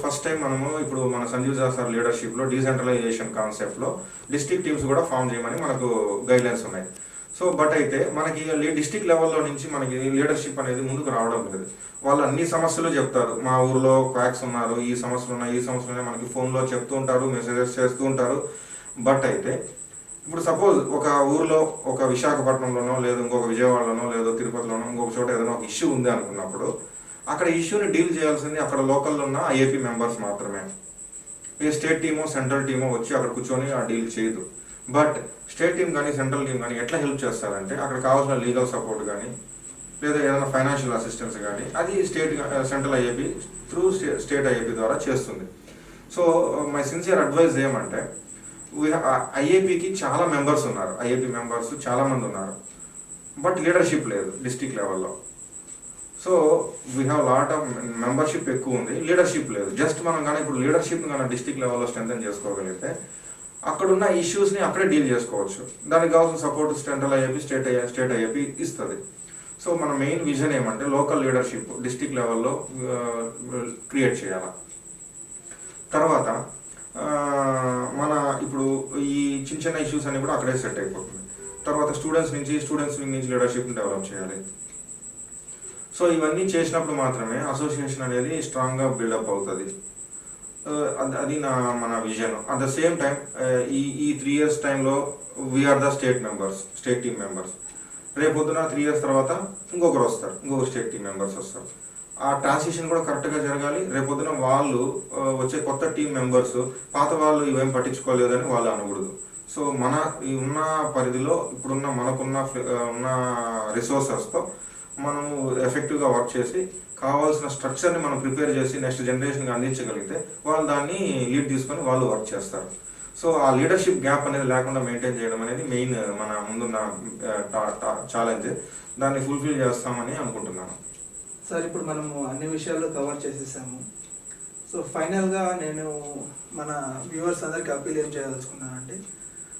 ఫస్ట్ టైం మనము ఇప్పుడు మన సంజీవ్ సార్ లీడర్షిప్లో డీసెంట్రలైజేషన్ కాన్సెప్ట్లో డిస్ట్రిక్ట్ టీమ్స్ కూడా ఫామ్ చేయమని మనకు గైడ్ లైన్స్ ఉన్నాయి. సో బట్ అయితే మనకి డిస్ట్రిక్ట్ లెవెల్లో నుంచి మనకి లీడర్షిప్ అనేది ముందుకు రావడం లేదు. వాళ్ళు అన్ని సమస్యలు చెప్తారు, మా ఊర్లో క్వాక్స్ ఉన్నారు, ఈ సమస్యలు ఉన్నాయి, ఈ సమస్యలు ఉన్నాయి, మనకి ఫోన్లో చెప్తూ ఉంటారు, మెసేజెస్ చేస్తూ ఉంటారు. బట్ అయితే ఇప్పుడు సపోజ్ ఒక ఊర్లో, ఒక విశాఖపట్నంలోనో లేదు ఇంకొక విజయవాడలోనో లేదో తిరుపతిలోనో ఇంకొక చోట ఏదైనా ఒక ఇష్యూ ఉంది అనుకున్నప్పుడు అక్కడ ఇష్యూని డీల్ చేయాల్సింది అక్కడ లోకల్లో ఉన్న ఐఏపీ మెంబర్స్ మాత్రమే. ఈ స్టేట్ టీమో సెంట్రల్ టీమో వచ్చి అక్కడ కూర్చొని ఆ డీల్ చేయదు. బట్ స్టేట్ టీమ్ కానీ సెంట్రల్ టీమ్ కానీ ఎట్లా హెల్ప్ చేస్తారంటే అక్కడ కావాల్సిన లీగల్ సపోర్ట్ కానీ లేదా ఏదైనా ఫైనాన్షియల్ అసిస్టెన్స్ కానీ అది central IAP through state IAP ద్వారా చేస్తుంది. సో మై సిన్సియర్ అడ్వైజ్ ఏమంటే ఐఏపీకి చాలా మెంబర్స్ ఉన్నారు, ఐఏపీ మెంబర్స్ చాలామంది ఉన్నారు, బట్ లీడర్షిప్ లేదు డిస్ట్రిక్ట్ లెవెల్లో. So we have lot of membership ఎక్కువ ఉంది, లీడర్షిప్ లేదు. జస్ట్ మనం కానీ ఇప్పుడు లీడర్షిప్ కానీ డిస్ట్రిక్ట్ లెవెల్లో స్ట్రెంథెన్ చేసుకోగలిగితే అక్కడున్న ఇష్యూస్ని అక్కడే డీల్ చేసుకోవచ్చు. దానికి కావాల్సిన support central IAP state IAP ఇస్తుంది. సో మన మెయిన్ విజన్ ఏమంటే లోకల్ లీడర్షిప్ డిస్ట్రిక్ట్ లెవెల్లో క్రియేట్ చేయాలి. తర్వాత మన ఇప్పుడు ఈ చిన్న చిన్న ఇష్యూస్ అన్ని కూడా అక్కడే సెట్ అయిపోతుంది. తర్వాత స్టూడెంట్స్ వింగ్ నుంచి లీడర్షిప్ని డెవలప్ చేయాలి. సో ఇవన్నీ చేసినప్పుడు మాత్రమే అసోసియేషన్ అనేది స్ట్రాంగ్గా బిల్డప్ అవుతుంది. అది మన vision. At the same time ఈ 3 years టైంలో we are the state team members. రేపొద్దున 3 years తర్వాత ఇంకొకరు వస్తారు, ఇంకొక స్టేట్ టీమ్ మెంబర్స్ వస్తారు. ఆ ట్రాన్సిషన్ కూడా కరెక్ట్గా జరగాలి. రేపొద్దున వాళ్ళు వచ్చే కొత్త టీం మెంబర్స్ పాత వాళ్ళు ఇవేం పట్టించుకోలేదని వాళ్ళు అనకూడదు. సో మన ఉన్న పరిధిలో ఇప్పుడున్న మనకున్న ఉన్న రిసోర్సెస్తో మనము ఎఫెక్టివ్గా వర్క్ చేసి కావాల్సిన స్ట్రక్చర్ని మనం ప్రిపేర్ చేసి నెక్స్ట్ జనరేషన్కి అందించగలిగితే వాళ్ళు దాన్ని లీడ్ తీసుకొని వాళ్ళు వర్క్ చేస్తారు. సో ఆ లీడర్షిప్ గ్యాప్ అనేది లేకుండా మెయింటైన్ చేయడం అనేది మెయిన్ మన ముందున్న ఛాలెంజ్. దాన్ని ఫుల్ఫిల్ చేస్తామని అనుకుంటున్నాను. సార్ ఇప్పుడు మనము అన్ని విషయాలు కవర్ చేసేసాము. సో ఫైనల్గా నేను మన వ్యూవర్స్ అందరికీ అప్పీల్ ఏం చేయదలుచుకున్నానంటే,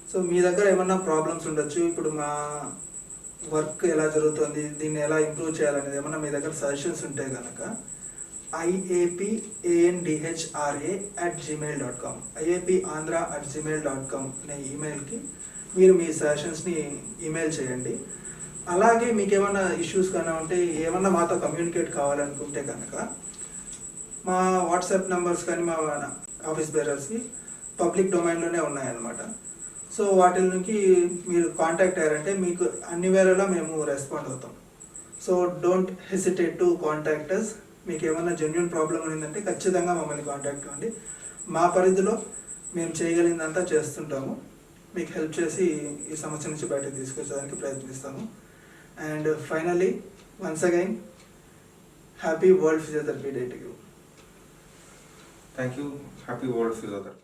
సో మీ దగ్గర ఏమన్నా ప్రాబ్లమ్స్ ఉండొచ్చు, ఇప్పుడు మా వర్క్ ఎలా జరుగుతుంది, దీన్ని ఎలా ఇంప్రూవ్ చేయాలనేది ఏమన్నా మీ దగ్గర సజెషన్స్ ఉంటే కనుక iapandhra@gmail.com iapandhra@gmail.com అనే ఈమెయిల్కి మీరు మీ సజెషన్స్ని ఈమెయిల్ చేయండి. అలాగే మీకు ఏమైనా ఇష్యూస్ కానీ ఉంటే, ఏమన్నా మాతో కమ్యూనికేట్ కావాలనుకుంటే కనుక మా వాట్సాప్ నెంబర్స్ కానీ మా ఆఫీస్ బేరర్స్కి పబ్లిక్ డొమైన్లోనే ఉన్నాయన్నమాట. సో వాటి నుంచి మీరు కాంటాక్ట్ అయ్యారంటే మీకు అన్ని వేళలా మేము రెస్పాండ్ అవుతాం. So don't hesitate to contact us. మీకు ఏమైనా జెన్యున్ ప్రాబ్లం ఉందంటే ఖచ్చితంగా మమ్మల్ని కాంటాక్ట్ అవ్వండి. మా పరిధిలో మేము చేయగలిగిందంతా చేస్తుంటాము. మీకు హెల్ప్ చేసి ఈ సమస్య నుంచి బయటకు తీసుకొచ్చడానికి ప్రయత్నిస్తాము. And finally once again happy world physiotherapy day to you. Thank you. Happy world physiotherapy.